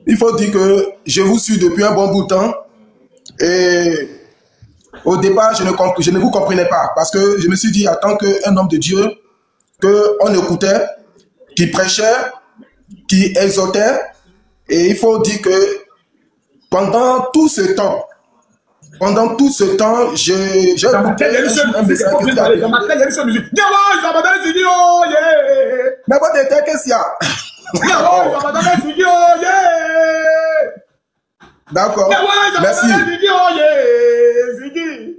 il faut dire que je vous suis depuis un bon bout de temps. Et au départ, je ne vous comprenais pas. Parce que je me suis dit, en tant qu'un homme de Dieu, qu'on écoutait, qui prêchait, qui exhortait. Et il faut dire que pendant tout ce temps, j'ai dans ma tête, il y a une seule musique. Dans ma tête, il y a une seule musique. Mais votre tête, qu'est-ce qu'il y a? D'accord. Merci.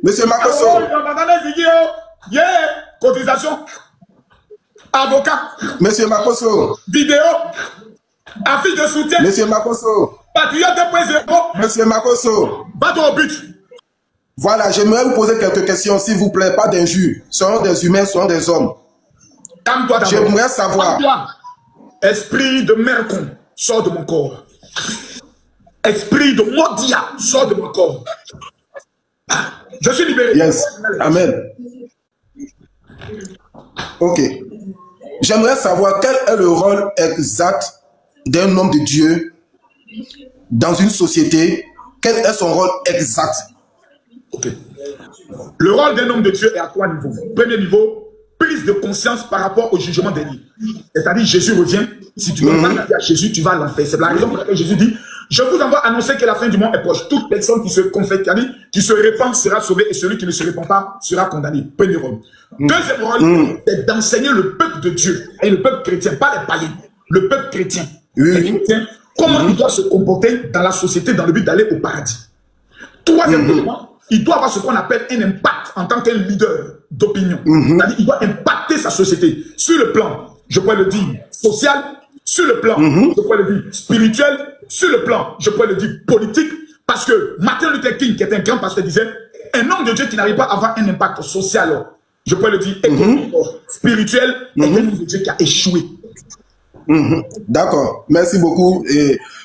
Monsieur Makoso. Cotisation. Avocat. Monsieur Makoso. Vidéo. Affiche de soutien. Monsieur Makoso. Patriote 2.0. Monsieur Makoso. Bateau au but. Voilà, j'aimerais vous poser quelques questions, s'il vous plaît, pas d'injures. Soyons des humains, soyons des hommes. Calme-toi d'abord. J'aimerais savoir. Esprit de Mercon, sors de mon corps. Esprit de Modia, sors de mon corps. Je suis libéré. Yes. Amen. Ok. J'aimerais savoir quel est le rôle exact d'un homme de Dieu dans une société. Quel est son rôle exact? Ok. Le rôle d'un homme de Dieu est à 3 niveaux. Premier niveau, prise de conscience par rapport au jugement dernier. C'est-à-dire, Jésus revient. Si tu ne veux pas la vie à Jésus, tu vas à l'enfer. C'est la raison pour laquelle Jésus dit, je vous envoie annoncer que la fin du monde est proche. Toute personne qui se confesse, qui se répand sera sauvée et celui qui ne se répand pas sera condamné. Premier rôle. Deuxième rôle, c'est d'enseigner le peuple de Dieu et le peuple chrétien, pas les païens, le peuple chrétien. Les chrétiens, comment il doit se comporter dans la société dans le but d'aller au paradis. Troisièmement, il doit avoir ce qu'on appelle un impact en tant qu'un leader d'opinion. C'est-à-dire il doit impacter sa société sur le plan, je pourrais le dire, social, sur le plan, je pourrais le dire, spirituel, sur le plan, je pourrais le dire, politique, parce que Martin Luther King, qui est un grand pasteur, disait, un homme de Dieu qui n'arrive pas à avoir un impact social, je pourrais le dire, économique, spirituel, est un homme de Dieu qui a échoué. D'accord, merci beaucoup.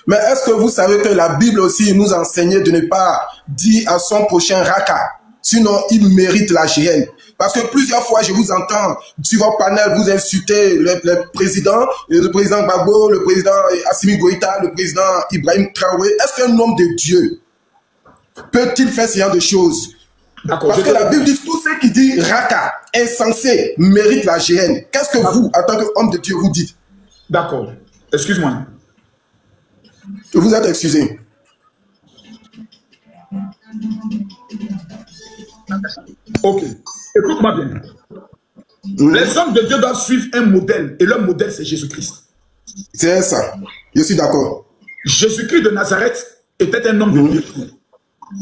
Mais est-ce que vous savez que la Bible aussi nous enseignait de ne pas dire à son prochain raka, sinon il mérite la GN. Parce que plusieurs fois je vous entends sur votre panel vous insulter le président Gbagbo, le président Assimi Goïta, le président Ibrahim Traoré. Est-ce qu'un homme de Dieu peut-il faire ce genre de choses? Parce que la Bible dit tout ce qui dit raka, insensé, mérite la GN. Qu'est-ce que vous, en tant qu'homme de Dieu, vous dites? D'accord. Excuse-moi. Vous êtes excusé. Ok. Écoute-moi bien. Les hommes de Dieu doivent suivre un modèle. Et leur modèle, c'est Jésus-Christ. C'est ça. Je suis d'accord. Jésus-Christ de Nazareth était un homme de vérité.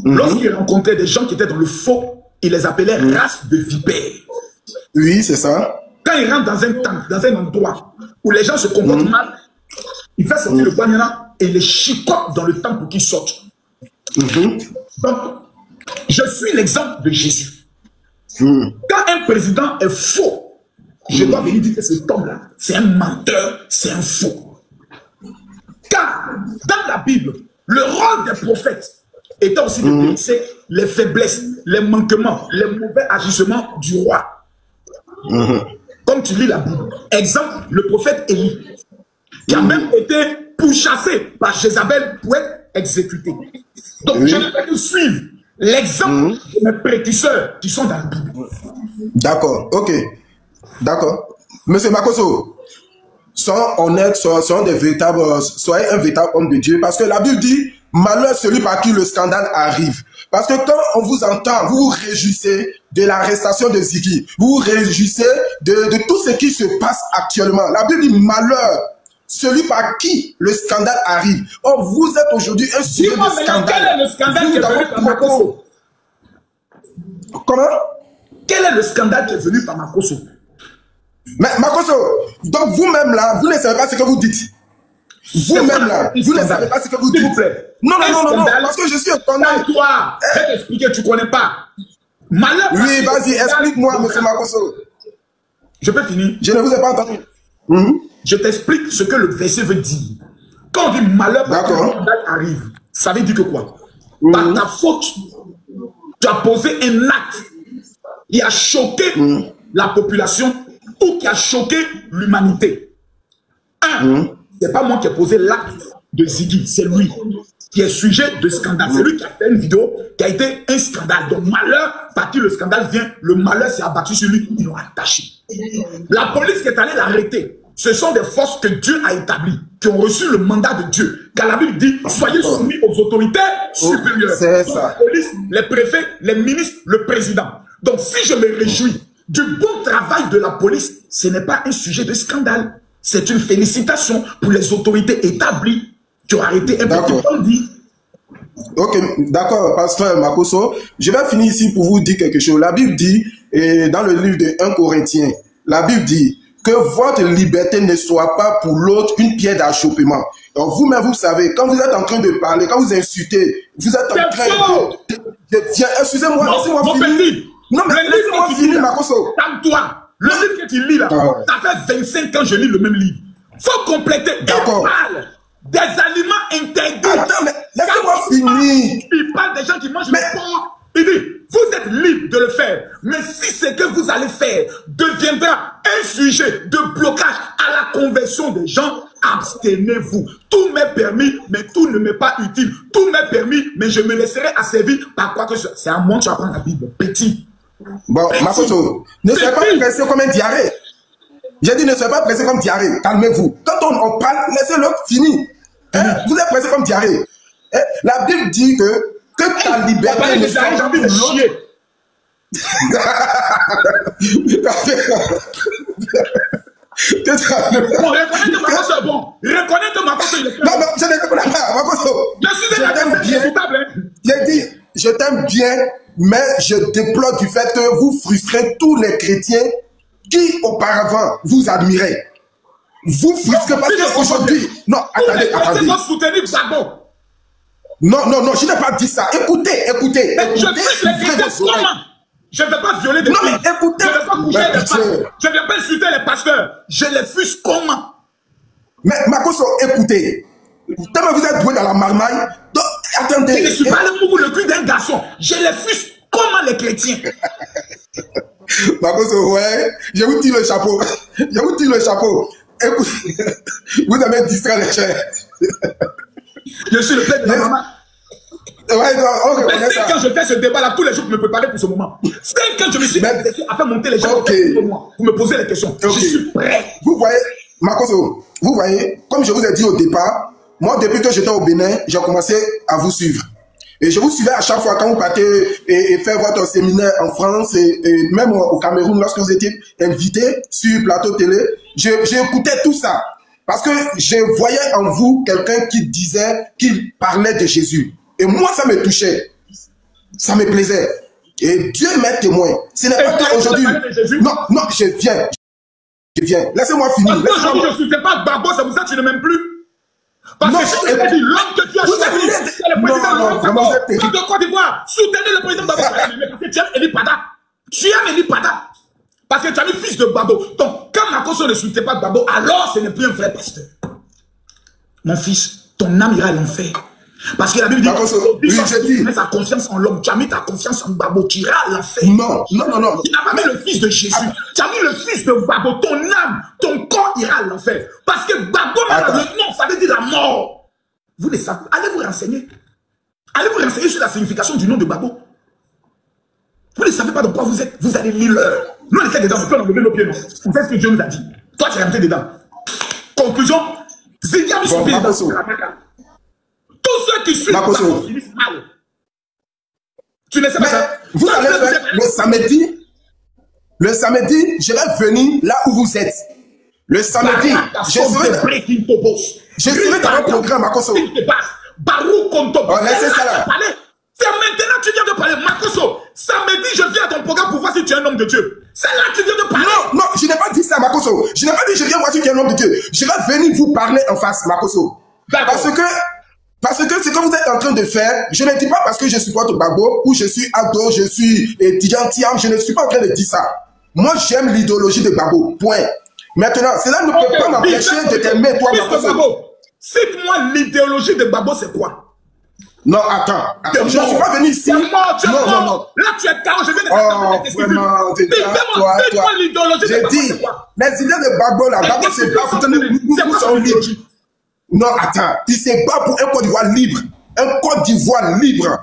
Lorsqu'il rencontrait des gens qui étaient dans le faux, il les appelait race de vipères. Oui, c'est ça. Quand il rentre dans un temple, dans un endroit où les gens se comportent mal, il fait sortir le poignard et les chicote dans le temple pour qu'ils sortent. Donc, je suis l'exemple de Jésus. Quand un président est faux, je dois venir dire que cet homme-là, c'est un menteur, c'est un faux. Car, dans la Bible, le rôle des prophètes était aussi de dénoncer les faiblesses, les manquements, les mauvais agissements du roi. Comme tu lis la Bible. Exemple, le prophète Élie, qui a même été pourchassé par Jézabel pour être exécuté. Donc, je ne fais que suivre l'exemple de mes précurseurs qui sont dans la Bible. D'accord, ok. D'accord. Monsieur Makoso, soyons honnêtes, soyons des véritables, soyez un véritable homme de Dieu, parce que la Bible dit, malheur celui par qui le scandale arrive. Parce que quand on vous entend, vous vous réjouissez de l'arrestation de Ziggy, vous vous réjouissez de tout ce qui se passe actuellement. La Bible dit malheur celui par qui le scandale arrive. Or, vous êtes aujourd'hui un sujet de scandale. Quel est le scandale qui est venu par Makoso? Comment? Quel est le scandale qui est venu par Makoso? Mais Makoso, donc vous-même là, vous ne savez pas ce que vous dites. Vous-même là, vous ne savez pas ce que vous dites. S'il vous plaît. Non, parce que je suis étonné. Toi, je vais t'expliquer, tu ne connais pas. Malheur. Oui, vas-y, explique-moi, monsieur Makoso. Je peux finir? Je ne vous ai pas entendu. Je t'explique ce que le verset veut dire. Quand on dit malheur parce que le scandale arrive, ça veut dire que quoi? Par ta faute, tu as posé un acte qui a choqué la population ou qui a choqué l'humanité. Ce n'est pas moi qui ai posé l'acte de Ziggy, c'est lui qui est sujet de scandale. C'est lui qui a fait une vidéo qui a été un scandale. Donc, malheur, par qui le scandale vient, le malheur s'est abattu sur lui, ils l'ont attaché. La police qui est allée l'arrêter, ce sont des forces que Dieu a établies, qui ont reçu le mandat de Dieu. Car la Bible dit, soyez soumis aux autorités supérieures. C'est ça. La police, les préfets, les ministres, le président. Donc, si je me réjouis du bon travail de la police, ce n'est pas un sujet de scandale. C'est une félicitation pour les autorités établies qui ont arrêté un petit bandit. Ok, d'accord, pasteur Makoso. Je vais finir ici pour vous dire quelque chose. La Bible dit, dans le livre de 1 Corinthiens, la Bible dit que votre liberté ne soit pas pour l'autre une pierre d'achoppement. Donc vous-même, vous savez, quand vous êtes en train de parler, quand vous insultez, vous êtes en train de... Excusez-moi, laissez-moi finir. Non, mais laissez-moi finir, Makoso. Calme-toi. Le livre que tu lis là, ça fait 25 ans que je lis le même livre. Faut compléter. D'accord. Des aliments interdits. Attends, mais laissez-moi finir. Il parle des gens qui mangent le porc. Il dit, vous êtes libre de le faire. Mais si ce que vous allez faire deviendra un sujet de blocage à la conversion des gens, abstenez-vous. Tout m'est permis, mais tout ne m'est pas utile. Tout m'est permis, mais je me laisserai asservir par quoi que ce soit. C'est à moi que tu apprends la Bible. Petit. Bon, Makoso, ne soyez pas pressé comme un diarrhée. J'ai dit ne soyez pas pressé comme diarrhée. Calmez-vous. Quand on parle, laissez-le finir. Vous êtes pressé comme diarrhée. La Bible dit que ta liberté ne soit pas pour l'autre. Bon, reconnais que Makoso est bon. Reconnais que Makoso est bon. Non, je ne reconnais pas. Makoso, je t'aime bien. J'ai dit, je t'aime bien, mais je déplore du fait que vous frustrez tous les chrétiens qui auparavant vous admiraient. Vous frustrez parce qu'aujourd'hui... Non, attendez. Non, je n'ai pas dit ça. Écoutez. Mais je frustre les chrétiens comment? Je ne vais pas violer des filles. Mais écoutez. Je ne vais pas coucher des pasteurs. Je ne vais pas insulter les pasteurs. Je les frustre comment? Mais Makoso, écoutez. Tellement vous êtes doué dans la marmaille. Donc, attendez. Je ne suis pas le cul d'un garçon. Je les frustre comment les chrétiens? Makoso, ouais. Je vous tire le chapeau. Écoute, vous avez distrait les chers. Je suis le père de la maman. Ouais, on reconnaît ça. Quand je fais ce débat-là, tous les jours, pour me préparer pour ce moment. C'est quand je me suis à faire monter les gens pour me poser les questions. Je suis prêt. Vous voyez, Makoso, vous voyez, comme je vous ai dit au départ, moi, depuis que j'étais au Bénin, j'ai commencé à vous suivre. Et je vous suivais à chaque fois quand vous partez et faire votre séminaire en France et même au Cameroun, lorsque vous étiez invité sur plateau télé, j'écoutais tout ça. Parce que je voyais en vous quelqu'un qui disait, qu'il parlait de Jésus. Et moi, ça me touchait. Ça me plaisait. Et Dieu m'est témoin. Ce n'est pas qu'aujourd'hui. Non, je viens. Laissez-moi finir. Aujourd'hui, je ne soutiens pas Gbagbo, c'est pour ça que tu ne m'aimes plus. Parce que si tu as dit l'homme que tu as choisi, c'est le président de Côte d'Ivoire. Soutenez le président Gbagbo. Parce que tu aimes Eli Pada. Tu aimes Eli Pada. Parce que tu as mis fils de Gbagbo. Donc, quand Makoso ne soutient pas Gbagbo, alors ce n'est plus un vrai pasteur. Mon fils, ton âme ira à l'enfer. Parce que la Bible dit que tu mets ta confiance en l'homme, tu as mis ta confiance en Gbagbo, tu iras à l'enfer. Non. Tu n'as pas mis le fils de Jésus, tu as mis le fils de Gbagbo, ton âme, ton corps ira à l'enfer. Parce que Gbagbo, le nom, ça veut dire la mort. Vous le savez, allez vous renseigner. Allez vous renseigner sur la signification du nom de Gbagbo. Vous ne savez pas dans quoi vous êtes, vous allez lire l'heure. Nous, on était dedans, on peut enlever nos pieds, non. On fait ce que Dieu nous a dit. Toi, tu es rentré dedans. Conclusion, Ziggy a mis son pied dedans. Tous ceux qui suivent Gbagbo finissent mal. Tu ne sais pas ça. Vous allez faire le samedi, je vais venir là où vous êtes. Le samedi, je serai dans un programme à Koso. Barou Konto. Laissez ça là. C'est maintenant que tu viens de parler. Makoso, samedi, je viens à ton programme pour voir si tu es un homme de Dieu. C'est là que tu viens de parler. Non, je n'ai pas dit ça, Makoso. Je n'ai pas dit je viens voir si tu es un homme de Dieu. Je vais venir vous parler en face, Makoso. Parce que ce que vous êtes en train de faire, je ne dis pas parce que je supporte Gbagbo ou je suis ado, je suis étudiant Tiam, je ne suis pas en train de dire ça. Moi, j'aime l'idéologie de Gbagbo. Point. Maintenant, cela ne peut pas m'empêcher de t'aimer, toi, Makoso. Cite-moi l'idéologie de Gbagbo, c'est quoi? Non, attends. Je ne suis pas venu ici. Non. Là, tu es KO, je viens de t'attendre. Vraiment, dis-moi l'idéologie de Gbagbo. J'ai dit, les idées de Gbagbo, là, Gbagbo, c'est pas. Nous sommes libres. Non, attends. Il se bat pour un Côte d'Ivoire libre. Un Côte d'Ivoire libre.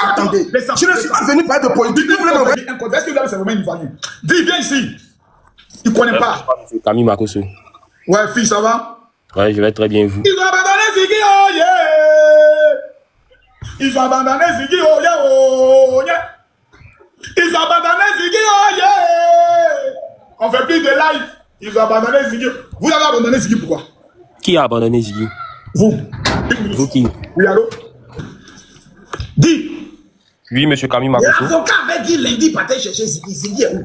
Attendez. Je ne suis pas venu parler de politique. Est-ce que là, c'est vraiment ivoirien? Dis, viens ici. Il ne connaît pas. Camille Makosso. Ouais, fille, ça va? Ouais, je vais très bien, vous. Ils ont abandonné Ziggy, oh yeah! Ils ont abandonné Ziggy, oh yeah, oh yeah! Ils ont abandonné Ziggy, oh yeah! On fait plus de live. Ils ont abandonné Ziggy. Vous avez abandonné Ziggy, pourquoi? Qui a abandonné Ziggy? Vous. Vous qui? Oui, allô? Dis. Oui, monsieur Camille Makosso. L'avocat avait dit lundi, partait chercher Ziggy. Ziggy est où?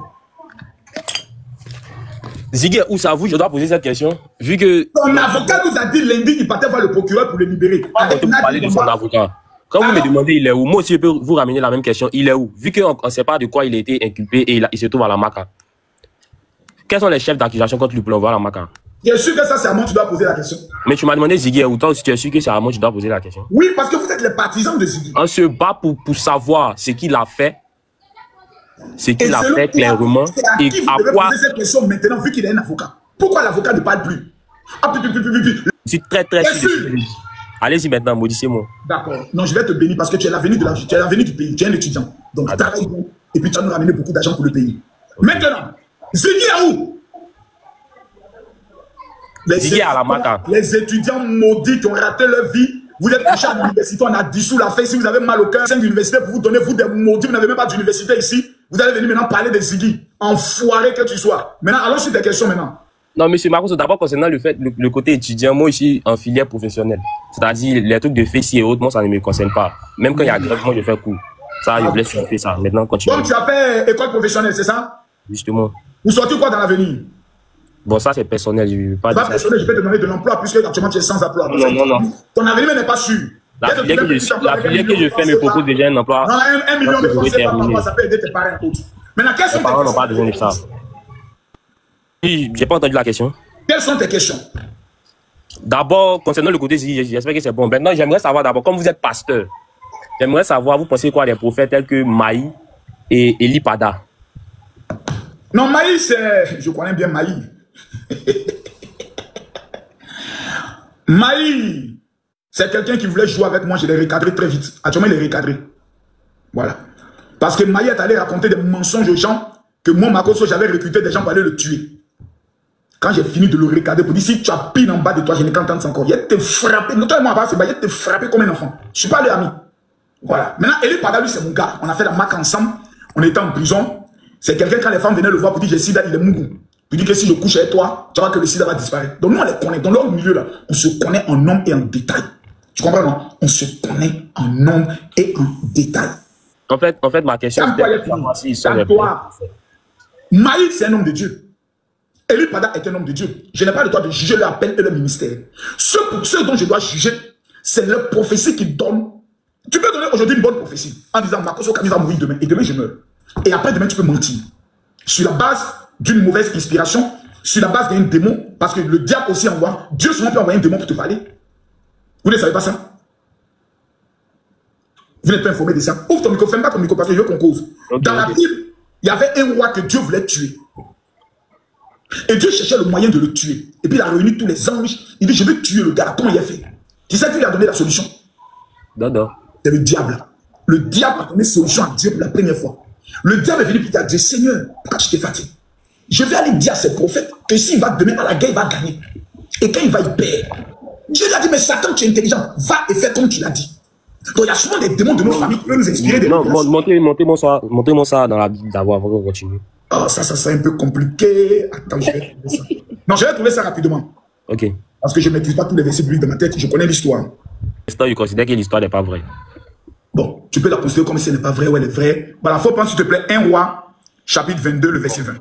Ziggy est où, ça vous? Je dois poser cette question. Vu que... Ton avocat nous a dit lundi qu'il partait voir le procureur pour le libérer. Avec vous parler de son avocat. Quand vous me demandez il est où, moi aussi je peux vous ramener la même question. Il est où? Vu qu'on ne sait pas de quoi il a été inculpé et il se trouve à la Maca. Quels sont les chefs d'accusation contre lui pour l'envoyer à la Maca? Je suis sûr que ça c'est à moi que tu dois poser la question. Mais tu m'as demandé Ziggy est où? Toi aussi tu es sûr que c'est à moi que tu dois poser la question? Oui, parce que vous êtes les partisans de Ziggy. On se bat pour savoir ce qu'il a fait. Ce qu'il a fait clairement. Et à quoi... poser cette question maintenant vu qu'il est un avocat. Pourquoi l'avocat ne parle plus? Je suis très sûr. Allez-y maintenant, maudissez-moi. D'accord. Non, je vais te bénir parce que tu es l'avenir du pays. Tu es un étudiant. Donc, travaille bien. Et puis, tu vas nous ramener beaucoup d'argent pour le pays. Okay. Maintenant, Ziggy est où? Ziggy est à la Maca. Les étudiants maudits qui ont raté leur vie. Vous êtes couchés à l'université, on a dissous la fête. Si vous avez mal au cœur, 5 universités pour vous donner, vous des maudits, vous n'avez même pas d'université ici. Vous allez venir maintenant parler de Ziggy. Enfoiré que tu sois. Maintenant, allons sur tes questions maintenant. Non, monsieur Makosso, d'abord concernant le côté étudiant, moi ici en filière professionnelle, c'est-à-dire les trucs de fessiers et autres, moi ça ne me concerne pas. Même quand il y a grève, moi je fais cours. Ça, je vous laisse faire ça. Maintenant, continue. Donc tu as fait école professionnelle, c'est ça? Justement. Vous sortez quoi dans l'avenir? Bon, ça c'est personnel, je ne veux pas dire. C'est pas personnel, je peux te donner de l'emploi puisque actuellement tu es sans emploi. Non. Ton avenir n'est pas sûr. La filière que je fais me propose déjà un emploi. Non, 1 million de français par mois, ça peut aider tes parents. Maintenant, quelles sont tes questions? n'ont pas besoin de ça. J'ai pas entendu la question. Quelles sont tes questions? D'abord, concernant le côté Ziggy, j'espère que c'est bon. Maintenant, j'aimerais savoir d'abord, comme vous êtes pasteur, j'aimerais savoir, vous pensez quoi des prophètes tels que Maï et Eli Pada? Non, Maï, c'est... Je connais bien Maï. Maï, c'est quelqu'un qui voulait jouer avec moi, je l'ai recadré très vite. Actuellement, il est recadré. Voilà. Parce que Maï est allé raconter des mensonges aux gens que moi, Makosso, j'avais recruté des gens pour aller le tuer. Quand j'ai fini de le recadrer pour dire si tu as pile en bas de toi, je n'ai qu'à entendre encore. Il a te frappé, notamment il a te frappé comme un enfant. Je ne suis pas les amis. Voilà. Maintenant, Eli Pada, lui, c'est mon gars. On a fait la MAC ensemble. On était en prison. C'est quelqu'un, quand les femmes venaient le voir pour dire j'ai sida, il est mougou. Pour dire que si je couche avec toi, tu vas voir que le sida va disparaître. Donc nous, on les connaît. Dans leur milieu, là, on se connaît en nombre et en détail. Tu comprends, non? On se connaît en nombre et en détail. En fait, ma question c'est Maï, c'est un homme de Dieu. Eli Pada est un homme de Dieu. Je n'ai pas le droit de juger leur appel et leur ministère. Ceux dont je dois juger, c'est leur prophétie qu'ils donnent. Tu peux donner aujourd'hui une bonne prophétie en disant Makosso Camille va mourir demain et demain je meurs. Et après demain tu peux mentir. Sur la base d'une mauvaise inspiration, sur la base d'un démon, parce que le diable aussi envoie, Dieu souvent peut envoyer un démon pour te parler. Vous ne savez pas ça? Vous n'êtes pas informé de ça? Ouvre ton micro, ferme pas ton micro parce que je veux qu'on cause. Okay, dans la Bible, il y avait un roi que Dieu voulait tuer. Et Dieu cherchait le moyen de le tuer. Et puis il a réuni tous les anges. Il dit, je vais tuer le gars. Comment il a fait? Tu sais qui lui a donné la solution? Non. C'est le diable. Le diable a donné solution à Dieu pour la première fois. Le diable est venu pour dire à Dieu, Seigneur, pourquoi tu t'es fatigué? Je vais aller dire à ces prophètes que s'il va demain à la guerre, il va gagner. Et quand il va, il perd. Dieu lui a dit, mais Satan, tu es intelligent. Va et fais comme tu l'as dit. Donc il y a souvent des démons de nos familles qui peuvent nous inspirer. Non, montez-moi ça dans la Bible d'abord avant qu'on continue. Oh, ça c'est un peu compliqué. Attends, je vais trouver ça. Non, je vais trouver ça rapidement. Ok. Parce que je ne maîtrise pas tous les versets bibliques de ma tête. Je connais l'histoire. L'histoire, je considère que l'histoire n'est pas vraie. Bon, tu peux la considérer comme si elle n'est pas vraie ou elle est vraie. Voilà, il faut prendre, s'il te plaît, 1 Roi, chapitre 22, le verset 20.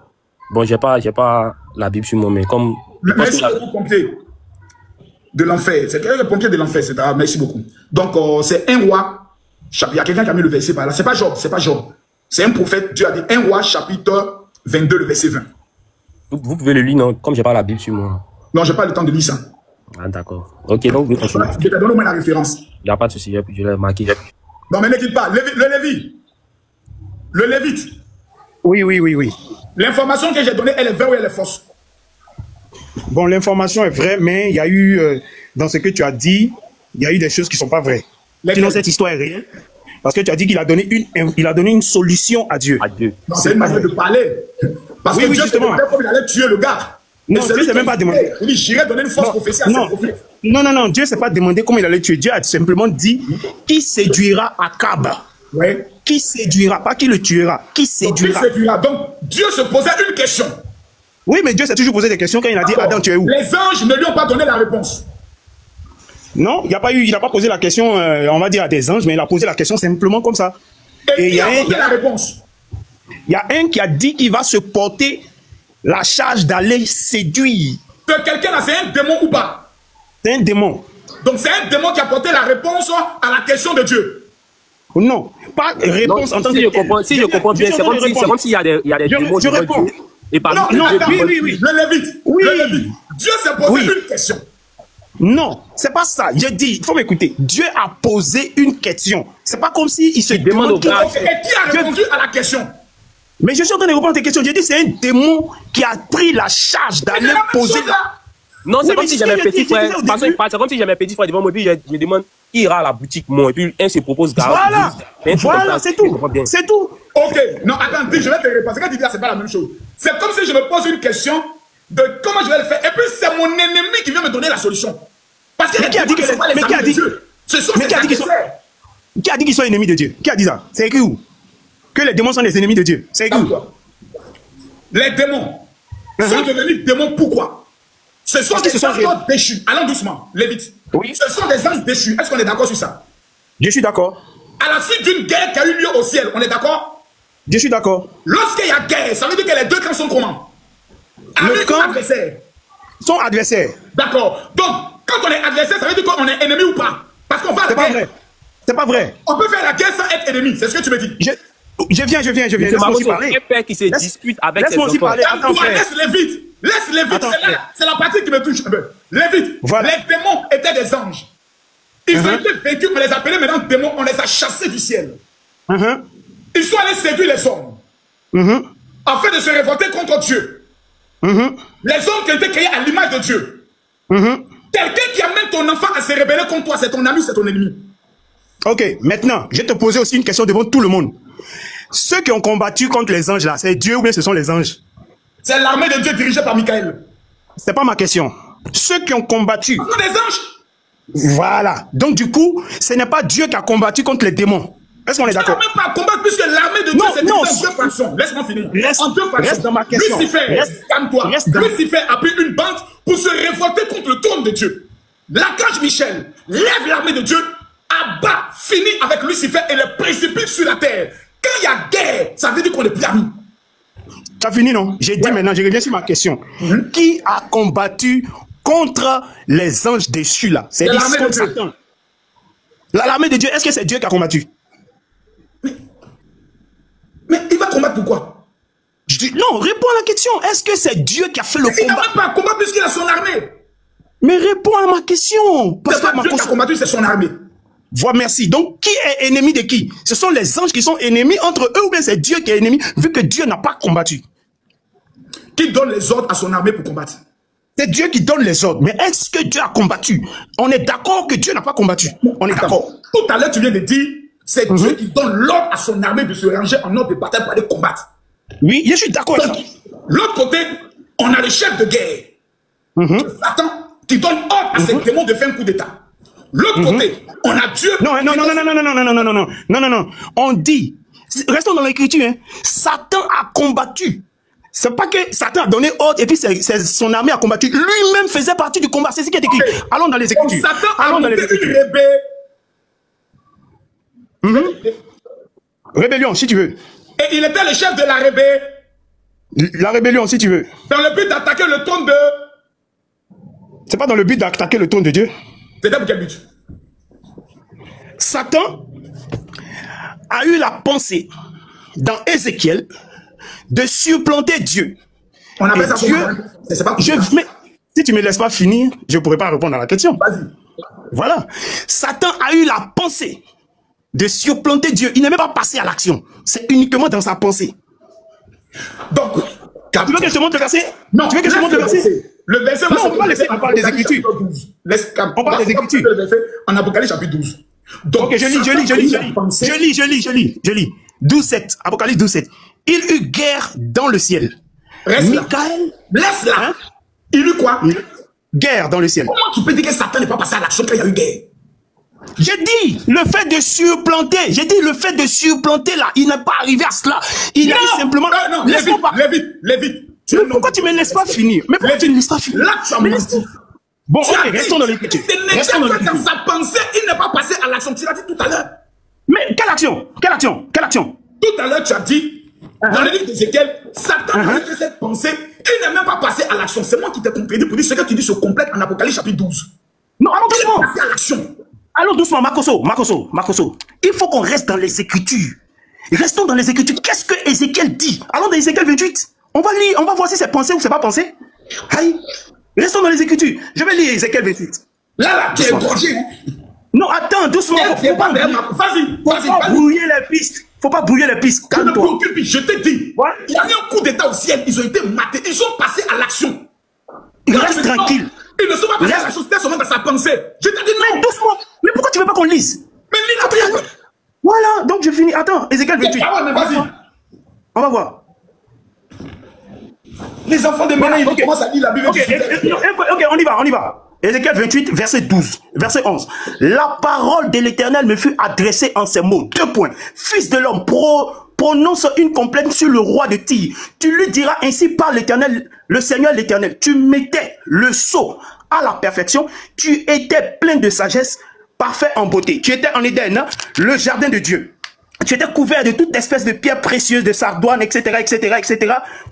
Bon, j'ai pas la Bible sur moi, mais comme... Merci beaucoup, pompier de l'enfer. C'est quelqu'un qui est pompier de l'enfer. Merci beaucoup. Donc, c'est 1 Roi, chapitre... Il y a quelqu'un qui a mis le verset par là. C'est pas Job, c'est pas Job. C'est un prophète. Dieu a dit 1 Roi, chapitre 22, le verset 20. Vous pouvez le lire, non? Comme j'ai pas la Bible sur moi. Non, j'ai pas le temps de lire ça. Ah, d'accord. Ok, donc vous continuez. Je te donne au moins la référence. Il n'y a pas de souci, je l'ai marqué. Non, mais ne quitte pas. Le Lévite. Oui. L'information que j'ai donnée, elle est vraie ou elle est fausse? Bon, l'information est vraie, mais il y a eu dans ce que tu as dit, il y a eu des choses qui ne sont pas vraies. Sinon, cette histoire est réelle. Parce que tu as dit qu'il a donné une solution à Dieu. Non, c'est une manière de parler. Parce que Dieu justement, comme il allait tuer le gars. Non, Dieu ne s'est même pas demandé. Il dit, j'irai donner une fausse prophétie à ses prophètes. Non, Dieu ne s'est pas demandé comment il allait tuer. Dieu a simplement dit qui séduira Akab. Oui. Qui séduira, pas qui le tuera. Qui séduira. Donc, Dieu se posait une question. Oui, mais Dieu s'est toujours posé des questions quand il a dit Adam, tu es où? Les anges ne lui ont pas donné la réponse. Non, il n'a pas posé la question, on va dire, à des anges, mais il a posé la question simplement comme ça. Et il a posé la réponse. Il y a un qui a dit qu'il va se porter la charge d'aller séduire. Que quelqu'un là, c'est un démon ou pas? C'est un démon. Donc c'est un démon qui a porté la réponse à la question de Dieu. Non, pas réponse en tant que... Si je comprends bien, c'est comme s'il y a des démons. Je réponds. Et par non, oui. Le Lévite. Oui. Le Lévite. Dieu s'est posé une question. Non, c'est pas ça. Je dis, il faut m'écouter. Dieu a posé une question. C'est pas comme s'il se demande... Et qui a répondu à la question? Mais je suis en train de répondre à tes questions. J'ai dit, c'est un démon qui a pris la charge d'aller poser... Non, c'est comme si j'avais un petit frère. C'est comme si j'avais un petit frère devant moi, puis je demande qui ira à la boutique, moi, et puis un se propose Voilà, c'est tout. C'est tout. Ok, non, attends, je vais te répondre. Quand tu dis là, c'est pas la même chose. C'est comme si je me pose une question de comment je vais le faire. Et puis c'est mon ennemi qui vient me donner la solution. Parce que qui a dit que ce sont des adversaires. Qui a dit qu'ils sont ennemis de Dieu? Qui a dit ça? C'est écrit où? Que les démons sont des ennemis de Dieu. C'est écrit où? Les démons sont devenus démons, pourquoi? Ce sont des anges déchus. Allons doucement, Lévite. Oui. Ce sont des anges déchus. Est-ce qu'on est d'accord sur ça? Je suis d'accord. À la suite d'une guerre qui a eu lieu au ciel, on est d'accord? Je suis d'accord. Lorsqu'il y a guerre, ça veut dire que les deux camps sont comment? Le camp adversaire. Son adversaire. D'accord. Donc, quand on est adversaire, ça veut dire qu'on est ennemi ou pas? Parce qu'on va à la guerre. C'est pas vrai. C'est pas vrai. On peut faire la guerre sans être ennemi. C'est ce que tu me dis. Je viens. Laisse-moi aussi parler. Un père qui se dispute avec ses enfants. Laisse-moi aussi parler. Attends, frère. Laisse-les vite. Laisse-les vite. C'est la partie qui me touche un peu. Lévite. Voilà. Les démons étaient des anges. Ils ont été vaincus. On les appelait maintenant démons. On les a chassés du ciel. Ils sont allés séduire les hommes. Afin de se révolter contre Dieu. Les hommes qui ont été créés à l'image de Dieu. Quelqu'un qui amène ton enfant à se rébeller contre toi, c'est ton ami, c'est ton ennemi. Ok, maintenant, je vais te poser aussi une question devant tout le monde. Ceux qui ont combattu contre les anges là, c'est Dieu ou bien ce sont les anges? C'est l'armée de Dieu dirigée par Michael. C'est pas ma question. Ceux qui ont combattu... Ce sont des anges. Voilà. Donc du coup, ce n'est pas Dieu qui a combattu contre les démons. Est-ce qu'on est d'accord? Tu n'as même pas à combattre puisque l'armée de Dieu c'est en deux façons. Laisse-moi finir. Reste dans ma question. Lucifer, calme-toi. Lucifer a pris une bande pour se révolter contre le trône de Dieu. L'archange Michel lève l'armée de Dieu, abat, finit avec Lucifer et le précipite sur la terre. Quand il y a guerre, ça veut dire qu'on est plus amis. Tu as fini, non? J'ai dit maintenant, je reviens sur ma question. Qui a combattu contre les anges déchus là? C'est l'armée de Satan. L'armée de Dieu, est-ce que c'est Dieu qui a combattu? Mais il va combattre pourquoi? Non, réponds à la question. Est-ce que c'est Dieu qui a fait le combat? Il n'a même pas à combattre puisqu'il a son armée. Mais réponds à ma question. Parce que Dieu qui a combattu, c'est son armée. Voilà, merci. Donc, qui est ennemi de qui? Ce sont les anges qui sont ennemis entre eux ou bien c'est Dieu qui est ennemi vu que Dieu n'a pas combattu? Qui donne les ordres à son armée pour combattre? C'est Dieu qui donne les ordres. Mais est-ce que Dieu a combattu? On est d'accord que Dieu n'a pas combattu. On est d'accord. Tout à l'heure, tu viens de dire, c'est Dieu qui donne l'ordre à son armée de se ranger en ordre de bataille pour aller combattre. Oui, je suis d'accord. L'autre côté, on a le chef de guerre. Satan qui donne ordre à ses démons de faire un coup d'état. L'autre côté, on a Dieu. Non. On dit, restons dans l'écriture, hein. Satan a combattu. C'est pas que Satan a donné ordre et puis son armée a combattu. Lui-même faisait partie du combat. C'est ce qui est écrit. Allons dans les écritures. Satan a monté une rébellion, si tu veux. Et il était le chef de la rébellion. La rébellion, si tu veux. Dans le but d'attaquer le trône de... C'est pas dans le but d'attaquer le trône de Dieu. C'était pour quel but? Satan a eu la pensée dans Ézéchiel de supplanter Dieu. On appelle ça Dieu. Mais si tu me laisses pas finir, je ne pourrai pas répondre à la question. Vas-y. Voilà. Satan a eu la pensée de supplanter Dieu. Il n'est même pas passé à l'action. C'est uniquement dans sa pensée. Donc, tu veux que je te montre le verset? Non. Tu veux que je te montre le verset? Le verset non, on va laisser, on parle des Écritures. On parle des Écritures. Le verset en Apocalypse chapitre 12. Donc, ok, je lis. 12-7, Apocalypse 12-7. Il eut guerre dans le ciel. Reste là. Michael. Laisse là. Hein? Il eut quoi? Guerre dans le ciel. Comment tu peux dire que Satan n'est pas passé à l'action quand il y a eu guerre? J'ai dit le fait de surplanter. J'ai dit le fait de surplanter là. Il n'est pas arrivé à cela. Il a dit simplement. Non, Lévite. Pourquoi tu ne me laisses pas finir? Mais pourquoi tu ne me laisses pas finir? Là, tu as menti. Bon, ok, restons dans l'écriture. Restons dans sa pensée, il n'est pas passé à l'action. Tu l'as dit tout à l'heure. Mais quelle action? Tout à l'heure, tu as dit, dans le livre d'Ézéchiel, Satan a fait cette pensée, il n'est même pas passé à l'action. C'est moi qui t'ai compris pour dire ce que tu dis se complète en Apocalypse chapitre 12. Non, allons doucement. Il est passé à l'action. Allons doucement, Makoso. Il faut qu'on reste dans les Écritures. Restons dans les Écritures. Qu'est-ce que Ézéchiel dit? Allons dans Ézéchiel 28. On va lire, on va voir si c'est pensé ou c'est pas pensé. Aïe. Restons dans les Écritures. Je vais lire Ézéchiel 28. Là, tu es brûlé. Non, attends, doucement. Faut pas brouiller les pistes. Faut pas brouiller les pistes. Calme-toi. Je te dis, il y a eu un coup d'état au ciel. Ils ont été matés. Ils sont passés à l'action. Reste tranquille. Ils ne sont pas passés à l'action. C'était seulement dans sa pensée. Je te dis non. Mais doucement. Mais pourquoi tu veux pas qu'on lise? Mais lis la Bible. Voilà, donc je finis. Attends, Ézéchiel 28. On va voir. Les enfants de Ménage, ils commencent à lire la Bible. Ok, on y va. Ézéchiel 28, verset 12, verset 11. La parole de l'Éternel me fut adressée en ces mots. 2 points. Fils de l'homme, prononce une complainte sur le roi de Tyr. Tu lui diras ainsi par l'Éternel, le Seigneur l'Éternel. Tu mettais le sceau à la perfection. Tu étais plein de sagesse, parfait en beauté. Tu étais en Éden, le jardin de Dieu. Tu étais couvert de toute espèce de pierres précieuses, de sardoines, etc.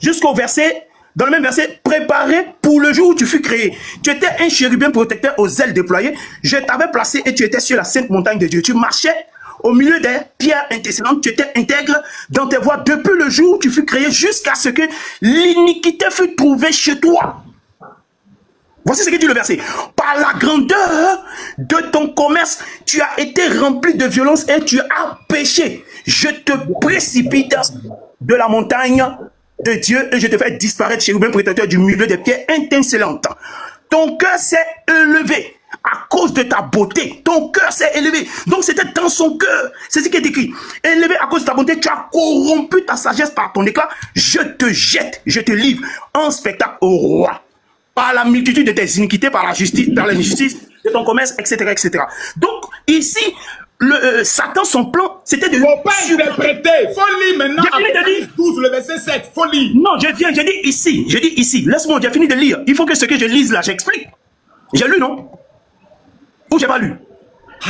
Jusqu'au verset, dans le même verset, préparé pour le jour où tu fus créé. Tu étais un chérubin protecteur aux ailes déployées. Je t'avais placé et tu étais sur la sainte montagne de Dieu. Tu marchais au milieu des pierres intercédentes. Tu étais intègre dans tes voies depuis le jour où tu fus créé jusqu'à ce que l'iniquité fût trouvée chez toi. Voici ce que dit le verset. Par la grandeur de ton commerce, tu as été rempli de violence et tu as péché. Je te précipite de la montagne de Dieu et je te fais disparaître, chérubin protecteur, du milieu des pierres étincelantes. Ton cœur s'est élevé à cause de ta beauté. Ton cœur s'est élevé. Donc c'était dans son cœur. C'est ce qui est écrit. Élevé à cause de ta beauté, tu as corrompu ta sagesse par ton éclat. Je te jette, je te livre en spectacle au roi. Par la multitude de tes iniquités, par la justice, par l'injustice de ton commerce, etc. Donc, ici, Satan, son plan, c'était de... Faut pas interpréter. Faut lire maintenant. J'ai fini de lire. 12, le verset 7. Faut lire. Non, j'ai dit ici. Laisse-moi, j'ai fini de lire. Il faut que ce que je lise là, j'explique. J'ai lu, non? Ou j'ai pas lu?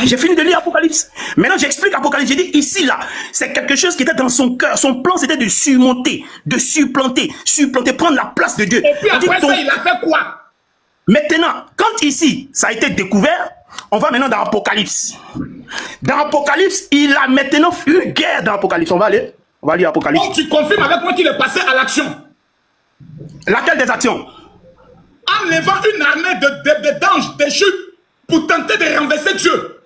J'ai fini de lire Apocalypse. Maintenant, j'explique Apocalypse. J'ai dit ici, là, c'est quelque chose qui était dans son cœur. Son plan, c'était de surmonter, de supplanter, prendre la place de Dieu. Et puis après ça, il a fait quoi? Maintenant, quand ici, ça a été découvert, on va maintenant dans Apocalypse. Dans Apocalypse, il a maintenant une guerre dans Apocalypse. On va lire Apocalypse. Donc, tu confirmes avec moi qu'il est passé à l'action. Laquelle des actions? En levant une armée d'anges déchus pour tenter de renverser Dieu.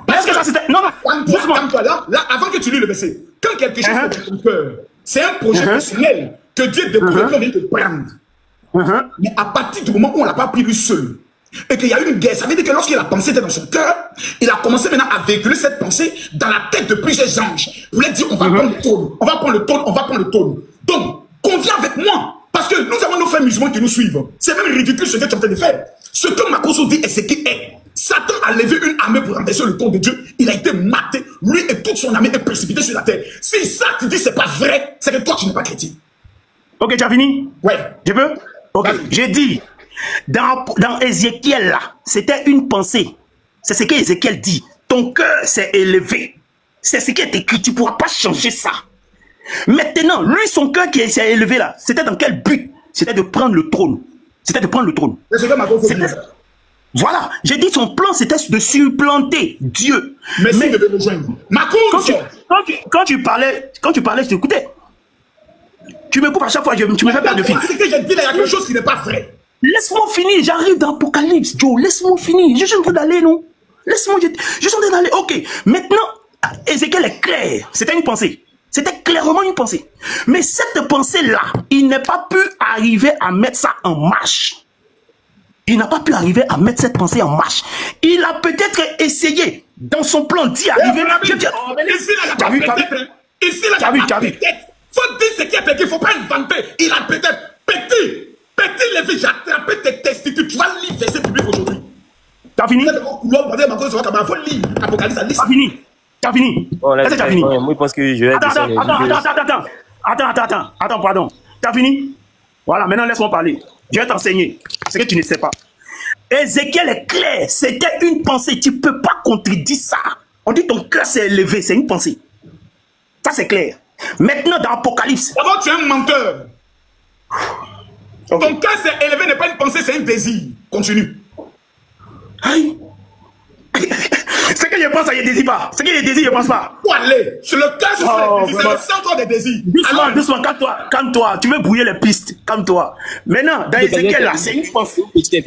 Est-ce que ça c'était... Non, calme-toi là, avant que tu lis le verset. Quand quelque chose est dans ton cœur, c'est un projet personnel que Dieu découvre qu'on vient de prendre. Mais à partir du moment où on ne l'a pas pris lui seul, et qu'il y a eu une guerre, ça veut dire que lorsqu'il a pensé dans son cœur, il a commencé maintenant à véhiculer cette pensée dans la tête de plusieurs anges. Pour leur dire, on va prendre le trône, on va prendre le trône. Donc, conviens avec moi. Parce que nous avons nos frères musulmans qui nous suivent. C'est même ridicule ce que tu es en train de faire. Ce que Makoso dit est ce qui est. Satan a levé une armée pour renverser le trône de Dieu. Il a été maté. Lui et toute son armée est précipité sur la terre. Si ça tu dis c'est pas vrai, c'est que toi tu n'es pas chrétien. Ok, tu as fini? Ouais. Je peux? Ok. J'ai dit, dans Ézéchiel là, c'était une pensée. C'est ce qu'Ézéchiel dit. Ton cœur s'est élevé. C'est ce qui est écrit. Tu ne pourras pas changer ça. Maintenant, lui, son cœur qui s'est élevé là, c'était dans quel but? C'était de prendre le trône. C'était de prendre le trône. Voilà, j'ai dit son plan c'était de supplanter Dieu. Merci de me rejoindre. Quand tu parlais, je t'écoutais. Tu me coupes à chaque fois, tu me fais perdre de fil. C'est que j'ai dit, il y a quelque chose qui n'est pas vrai. Laisse-moi finir, j'arrive dans Apocalypse, Joe. Laisse-moi finir. Je suis en train d'aller, non? Laisse-moi, je suis en train d'aller. Ok, maintenant, Ézéchiel est clair. C'était une pensée. C'était clairement une pensée. Mais cette pensée-là, il n'est pas pu arriver à mettre ça en marche. il n'a pas pu arriver à mettre cette pensée en marche. Il a peut-être essayé, dans son plan, d'y arriver. Ici, là, il a peut-être. Ici, là, il a peut-être. Faut dire ce qui est peut-être. Il ne faut pas inventer. Il a peut-être. Petit Lévi, j'ai attrapé tes testicules. Tu vas lire verset biblique aujourd'hui. T'as fini? T'as fini? Bon, Est-ce que t'as fini? moi, je pense que je vais... Attends, pardon. T'as fini? Voilà, maintenant laisse-moi parler. Je vais t'enseigner ce que tu ne sais pas. Ézéchiel est clair, c'était une pensée. Tu ne peux pas contredire ça. On dit ton cœur s'est élevé, c'est une pensée. Ça c'est clair. Maintenant dans Apocalypse. D'abord, tu es un menteur. Okay. Ton cœur s'est élevé n'est pas une pensée, c'est un désir. Continue. Aïe. Ce que je pense, je ne désire pas. Ce que je désire, je ne pense pas. Où aller? Sur le cœur, c'est le centre des désirs. Doucement, calme-toi. Tu veux brouiller les pistes. Calme-toi. Maintenant, dans Ézéchiel, là, c'est une pensée. Mon petit,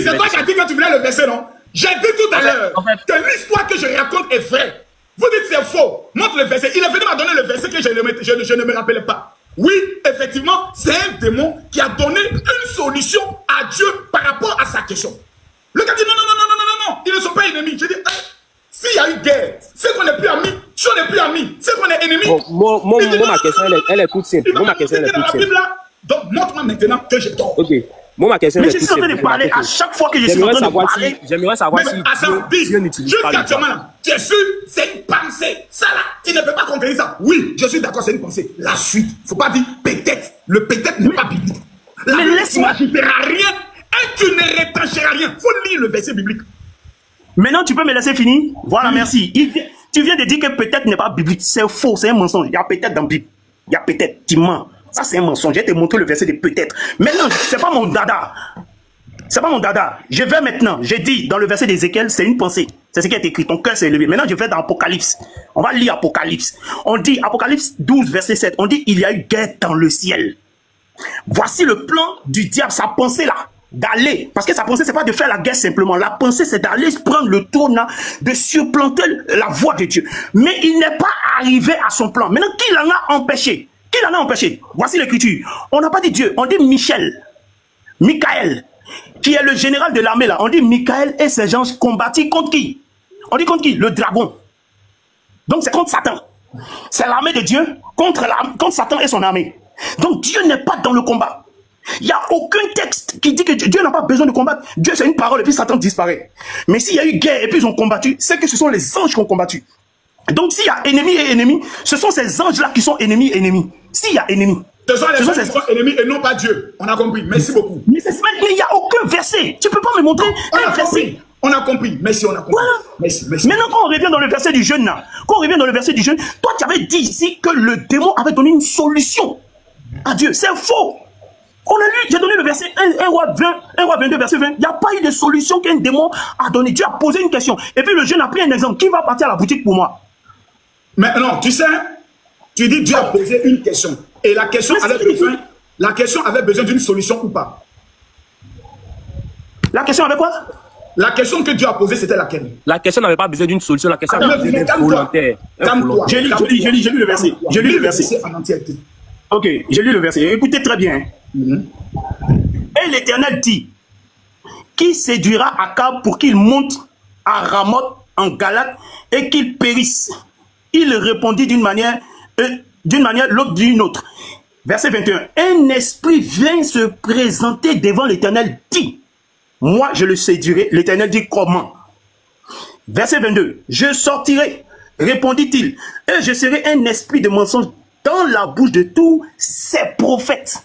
c'est toi qui as dit que tu voulais le verser, non? J'ai dit tout à l'heure que l'histoire que je raconte est vraie. Vous dites c'est faux. Montre le verset. Il est venu m'a donner le verset que je ne me rappelais pas. Oui, effectivement, c'est un démon qui a donné une solution à Dieu par rapport à sa question. Le gars dit non, ils ne sont pas ennemis. Je dis, s'il y a eu guerre, c'est qu'on n'est plus amis, si on n'est plus amis, c'est qu'on est ennemis. Moi, ma question, elle est toute simple. Moi, ma question, elle est toute simple. Donc, montre-moi maintenant que je dors. Ok. Moi, ma question, mais je suis en train de parler à chaque fois que je suis en train de parler. J'aimerais savoir si Dieu n'utilise pas le diable. Tu es sûr, c'est une pensée. Ça là, tu ne peux pas comprendre ça. Oui, je suis d'accord, c'est une pensée. La suite, il ne faut pas dire peut-être. Le peut-être n'est pas biblique. Mais laisse-moi. Tu ne feras rien et tu ne retrancheras rien. Il faut lire le verset biblique. Maintenant, tu peux me laisser finir? Voilà, merci. Tu viens de dire que peut-être n'est pas biblique. C'est faux, c'est un mensonge. Il y a peut-être dans la Bible. Il y a peut-être, tu mens. Ça, c'est un mensonge. Je vais te montrer le verset de peut-être. Maintenant, c'est pas mon dada. C'est pas mon dada. Je vais maintenant. J'ai dit dans le verset d'Ézéchiel, c'est une pensée. C'est ce qui est écrit. Ton cœur s'est élevé. Maintenant, je vais dans Apocalypse. On va lire Apocalypse. On dit, Apocalypse 12, verset 7. On dit, il y a eu guerre dans le ciel. Voici le plan du diable. Sa pensée là. D'aller. Parce que sa pensée, c'est pas de faire la guerre simplement. La pensée, c'est d'aller prendre le tournant, de surplanter la voie de Dieu. Mais il n'est pas arrivé à son plan. Maintenant, qui l'en a empêché? Qui l'en a empêché? Voici l'écriture. On n'a pas dit Dieu, on dit Michaël, qui est le général de l'armée là. On dit Michaël et ses gens combattus contre qui? On dit contre qui? Le dragon. Donc c'est contre Satan. C'est l'armée de Dieu contre Satan et son armée. Donc Dieu n'est pas dans le combat. Il n'y a aucun texte qui dit que Dieu n'a pas besoin de combattre. Dieu c'est une parole et puis Satan disparaît. Mais s'il y a eu guerre et puis ils ont combattu, c'est que ce sont les anges qui ont combattu. Donc s'il y a ennemi et ennemi, ce sont ces anges-là qui sont ennemis. S'il y a ennemi. Ce sont les anges qui sont ennemis et non pas Dieu. On a compris. Merci beaucoup. Mais il n'y a aucun verset. Tu ne peux pas me montrer un verset. On a compris. Merci, on a compris. Voilà. Merci. Maintenant, quand on revient dans le verset du jeûne, toi tu avais dit ici que le démon avait donné une solution à Dieu. C'est faux. On a lu, j'ai donné le verset 1 roi 22, verset 20. Il n'y a pas eu de solution qu'un démon a donné. Dieu a posé une question. Et puis le jeune a pris un exemple. Qui va partir à la boutique pour moi? Mais non, tu sais, tu dis Dieu a posé une question. Et la question avait besoin d'une solution ou pas? La question avait quoi? La question que Dieu a posée, c'était laquelle? La question n'avait pas besoin d'une solution. La question avait besoin d'être volontaire. Je lis le verset. Je lis le verset en entièreté. Ok, je lis le verset. Écoutez très bien. Et l'Éternel dit, qui séduira Akab pour qu'il monte à Ramoth en Galate et qu'il périsse? Il répondit d'une manière, l'autre d'une autre. Verset 21. Un esprit vient se présenter devant l'Éternel, dit, moi je le séduirai. L'Éternel dit comment? Verset 22. Je sortirai, répondit-il, et je serai un esprit de mensonge dans la bouche de tous ces prophètes.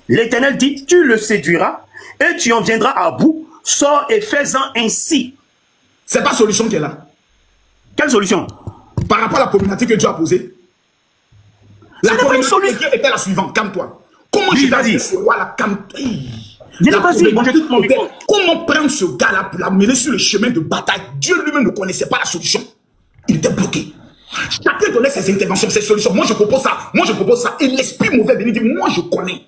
L'Éternel dit, tu le séduiras et tu en viendras à bout. Sors et fais-en ainsi. C'est pas solution qui est là. Quelle solution? Par rapport à la problématique que Dieu a posée. La problématique était la suivante. Calme-toi. Comment je vais dire ce roi-là? Comment prendre ce gars-là pour l'amener sur le chemin de bataille? Dieu lui-même ne connaissait pas la solution. Il était bloqué. Chacun donnait ses interventions, ses solutions. Moi je propose ça. Et l'esprit mauvais venait dire, moi je connais.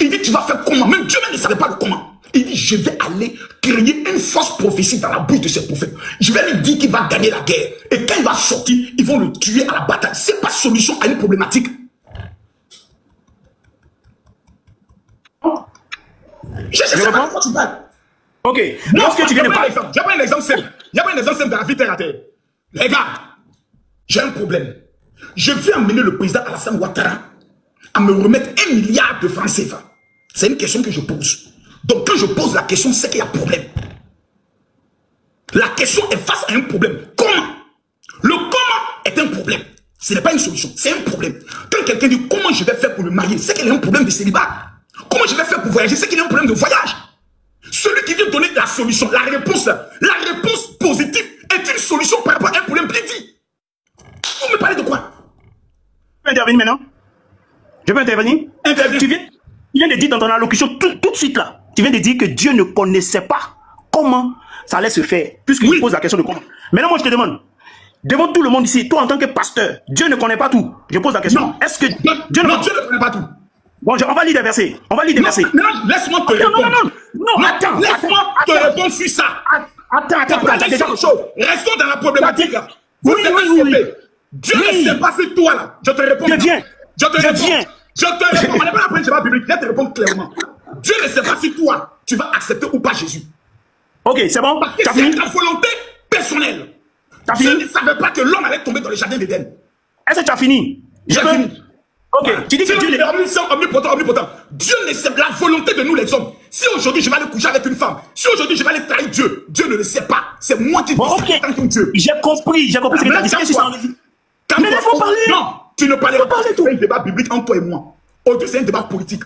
Il dit, tu vas faire comment? Même Dieu ne savait pas le comment. Il dit, je vais aller créer une fausse prophétie dans la bouche de ces prophètes. Je vais lui dire qu'il va gagner la guerre. Et quand il va sortir, ils vont le tuer à la bataille. C'est pas solution à une problématique. Je sais pas de quoi tu parles. Ok. Non, Lorsque tu viens de parler. Il n'y a pas un exemple simple. Il n'y a pas un exemple simple de la vie terre à terre. Les gars, j'ai un problème. Je vais amener le président Alassane Ouattara à me remettre 1 milliard de francs CFA. C'est une question que je pose. Donc quand je pose la question, c'est qu'il y a problème. La question est face à un problème. Comment? Le comment est un problème. Ce n'est pas une solution, c'est un problème. Quand quelqu'un dit comment je vais faire pour me marier, c'est qu'il y a un problème de célibat. Comment je vais faire pour voyager, c'est qu'il y a un problème de voyage. Celui qui vient donner la solution, la réponse positive est une solution par rapport à un problème prédit. Vous me parlez de quoi? Je peux intervenir maintenant? Je peux intervenir? Tu viens de dire dans ton allocution tout de suite là, tu viens de dire que Dieu ne connaissait pas comment ça allait se faire, puisqu'il pose la question de comment. Maintenant, moi je te demande, devant tout le monde ici, toi en tant que pasteur, Dieu ne connaît pas tout. Je pose la question. Est-ce que Dieu ne connaît pas tout? Bon, on va lire des versets. On va lire des versets. Laisse-moi te répondre. Non, attends. Laisse-moi te répondre sur ça. Attends. Restons dans la problématique. Oui. Dieu ne sait pas sur toi là. Je te réponds. Je te réponds. On n'est pas là pour un débat biblique. Je te réponds clairement. Dieu ne sait pas si toi, tu vas accepter ou pas Jésus. Ok, c'est bon. Parce que c'est ta volonté personnelle. Dieu ne savait pas que l'homme allait tomber dans le jardin d'Éden. Est-ce que tu as fini? J'ai fini. Ok, tu dis que Dieu est omnipotent. Dieu ne sait la volonté de nous les hommes. Si aujourd'hui je vais aller coucher avec une femme, si aujourd'hui je vais aller trahir Dieu, Dieu ne le sait pas. C'est moi qui dis ça en tant que Dieu. J'ai compris ce que tu as dit. Mais laisse-moi parler. Non, tu ne parles pas. C'est un débat biblique entre toi et moi. Aujourd'hui, c'est un débat politique.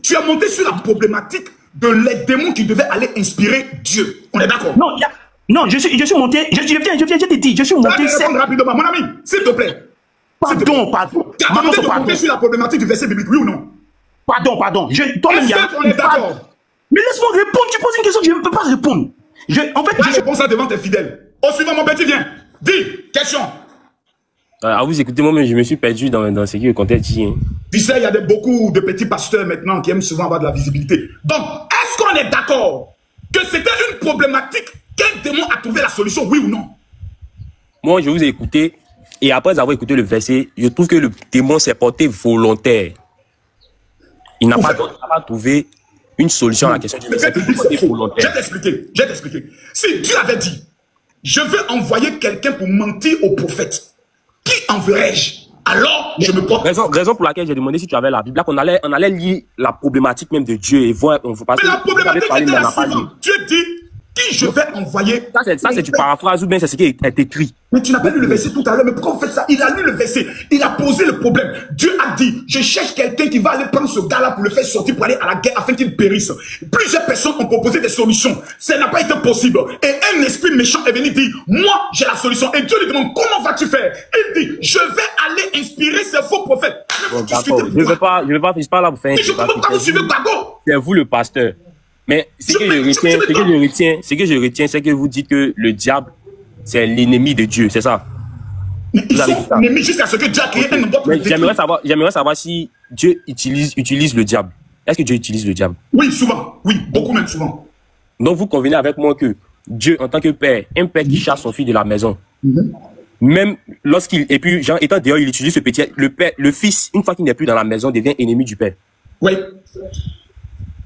Tu as monté sur la problématique de les démons qui devaient aller inspirer Dieu. On est d'accord? Non, je suis monté. Je te dis, je suis monté. Rapidement, mon ami, s'il te plaît. Pardon. Tu as demandé de monter sur la problématique du verset biblique, oui ou non? Pardon. Est-ce qu'on est d'accord? Mais laisse-moi répondre. Tu poses une question, je ne peux pas répondre. Je réponds ça devant tes fidèles. Au suivant, mon petit, viens. Dis, question. À vous écouter, moi-même, je me suis perdu dans ce qui est comptait dit. Hein. Tu sais, il y a beaucoup de petits pasteurs maintenant qui aiment souvent avoir de la visibilité. Donc, est-ce qu'on est d'accord que c'était une problématique qu'un démon a trouvé la solution, oui ou non? Moi, je vous ai écouté. Et après avoir écouté le verset, je trouve que le démon s'est porté volontaire. Il n'a pas trouvé une solution à la question du verset. Je vais t'expliquer. Si Dieu avait dit, je vais envoyer quelqu'un pour mentir au prophète, qui enverrai-je? Alors, je me porte. Raison pour laquelle j'ai demandé si tu avais la Bible, là qu'on allait lire la problématique même de Dieu et voir. Mais la problématique était la suivante. Dieu dit, qui je vais envoyer? Ça c'est du paraphrase ou bien c'est ce qui est écrit. Mais tu n'as pas lu le verset tout à l'heure. Mais pourquoi vous faites ça? Il a lu le verset. Il a posé le problème. Dieu a dit, je cherche quelqu'un qui va aller prendre ce gars-là pour le faire sortir pour aller à la guerre afin qu'il périsse. Plusieurs personnes ont proposé des solutions. Ça n'a pas été possible. Et un esprit méchant est venu dire, moi j'ai la solution. Et Dieu lui demande, comment vas-tu faire? Il dit, je vais aller inspirer ces faux prophètes. Bon, je ne vais pas là vous faire un débat. C'est vous le pasteur. Mais ce que je retiens, c'est que vous dites que le diable, c'est l'ennemi de Dieu, c'est ça? Mais ils sont ennemis jusqu'à ce que Dieu a créé un endroit pour le détruire. J'aimerais savoir si Dieu utilise le diable. Est-ce que Dieu utilise le diable? Oui, souvent. Oui, beaucoup même souvent. Donc vous convenez avec moi que Dieu, en tant que père, un père qui chasse son fils de la maison, même lorsqu'il, et puis Jean étant dehors, il utilise ce petit, le fils, une fois qu'il n'est plus dans la maison, devient ennemi du père. Oui.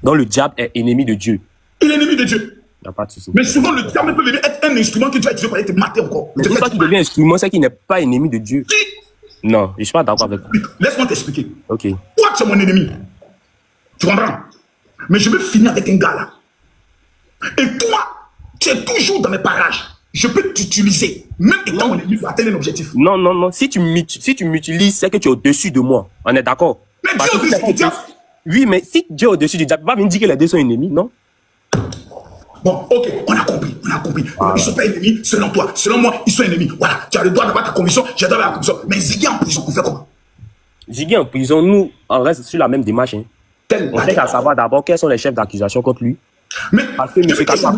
Donc le diable est ennemi de Dieu. Il est ennemi de Dieu. Il n'y a pas de souci. Mais souvent, le diable peut être un instrument que Dieu a utilisé pour aller te mater encore. Mais une fois qu'il devient instrument, c'est qu'il n'est pas ennemi de Dieu. Si. Non, je ne suis pas d'accord avec vous. Laisse-moi t'expliquer. Ok. Toi, tu es mon ennemi. Tu comprends? Mais je veux finir avec un gars là. Et toi, tu es toujours dans mes parages. Je peux t'utiliser, même étant mon ennemi, pour atteindre un objectif. Non. Si tu m'utilises, c'est que tu es au-dessus de moi. On est d'accord? Mais Dieu est au-dessus du diable. Oui, mais si Dieu est au-dessus du diable, il va venir dire que les deux sont ennemis, non? Bon, ok, on a compris. Voilà. Ils ne sont pas ennemis selon toi. Selon moi, ils sont ennemis. Voilà, tu as le droit d'avoir ta conviction, j'ai le droit d'avoir la conviction. Mais Ziggy en prison, on fait comment? Ziggy en prison, nous, on reste sur la même démarche. Hein. On sait qu'à savoir d'abord quels sont les chefs d'accusation contre lui. Mais parce que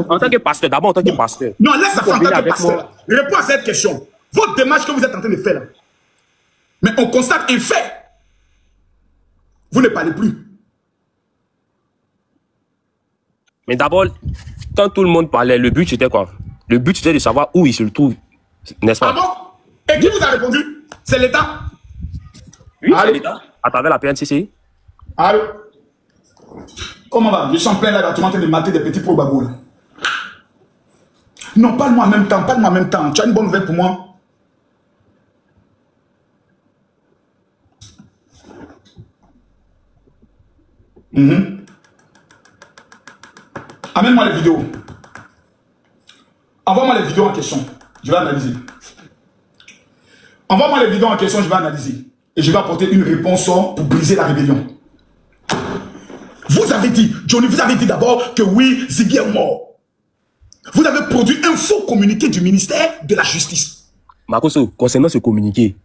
en tant que pasteur, d'abord en tant que pasteur. Non, laisse ça faire en tant que pasteur. Réponds à cette question. Votre démarche que vous êtes en train de faire là. Mais on constate un fait. Vous ne parlez plus. Mais d'abord, quand tout le monde parlait, le but c'était quoi? Le but c'était de savoir où il se trouve, n'est-ce pas? Ah bon? Et qui vous a répondu? C'est l'État? Oui, c'est l'État, à travers la PNCC. Allô? Comment va? Je suis en plein là, tu es en train de mater des petits pro babou. Non, parle-moi en même temps, parle-moi en même temps. Tu as une bonne nouvelle pour moi? Amène-moi les vidéos. Envoie-moi les vidéos en question. Je vais analyser. Envoie-moi les vidéos en question, je vais analyser. Et je vais apporter une réponse pour briser la rébellion. Vous avez dit, Johnny, vous avez dit d'abord que oui, Ziggy est mort. Vous avez produit un faux communiqué du ministère de la Justice. Makoso, concernant ce communiqué,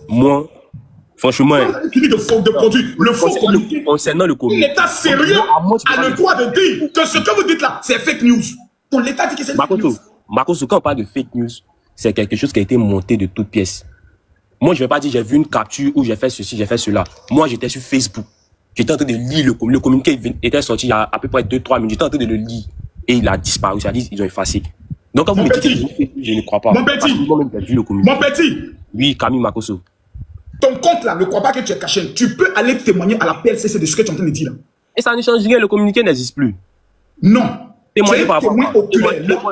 moi, franchement... Vous avez fini de produire le faux communiqué. Concernant le communiqué... L'État sérieux a le droit de dire que ce que vous dites là, c'est fake news. Donc l'État dit que c'est fake news. Makoso, quand on parle de fake news, c'est quelque chose qui a été monté de toutes pièces. Moi, je ne vais pas dire j'ai vu une capture ou j'ai fait ceci, j'ai fait cela. Moi, j'étais sur Facebook. J'étais en train de lire le communiqué était sorti il y a à peu près 2-3 minutes. J'étais en train de le lire et il a disparu. C'est-à-dire ils ont effacé. Donc quand vous me dites je ne crois pas. Mon petit, mon petit. Oui, Camille Makoso. Ton compte là, ne crois pas que tu es caché. Tu peux aller témoigner à la PLCC de ce que tu es en train de dire là. Et ça ne change rien, le communiqué n'existe plus. Non. Témoigner par rapport à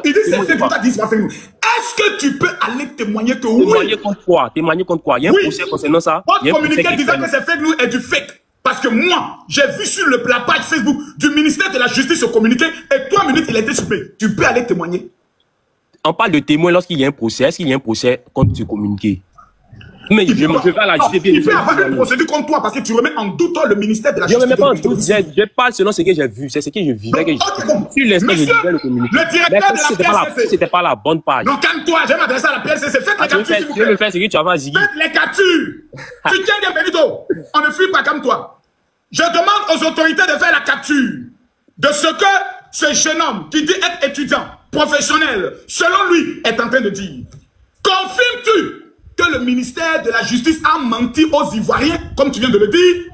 il dit c'est fait pour ta disparu. Est-ce que tu peux aller témoigner que oui? Témoigner contre quoi? Témoigner contre quoi? Il y a un procès concernant ça. Votre communiqué disant que c'est fake news est du fake. Parce que moi, j'ai vu sur la page Facebook du ministère de la Justice ce communiqué et 3 minutes, il a été supprimé. Tu peux aller témoigner. On parle de témoin lorsqu'il y a un procès. Est-ce qu'il y a un procès contre ce communiqué? Mais je vais à la justice. Il peut y avoir une procédure contre toi parce que tu remets en doute le ministère de la Justice. Je ne remets pas en doute. Je parle selon ce que j'ai vu. C'est ce que je vivais. Sur l'instant, je disais le communiqué. Le directeur de la PLCC. C'était pas la bonne page. Non, calme-toi. Je vais m'adresser à la PLCC. Faites les captures, s'il vous plaît. Tu veux me faire ce que tu vas Ziggy. Faites les captures. Tu tiens bien, Benito. On ne fuit pas comme toi. Je demande aux autorités de faire la capture de ce que ce jeune homme qui dit être étudiant, professionnel, selon lui, est en train de dire. Confirmes-tu que le ministère de la Justice a menti aux Ivoiriens, comme tu viens de le dire?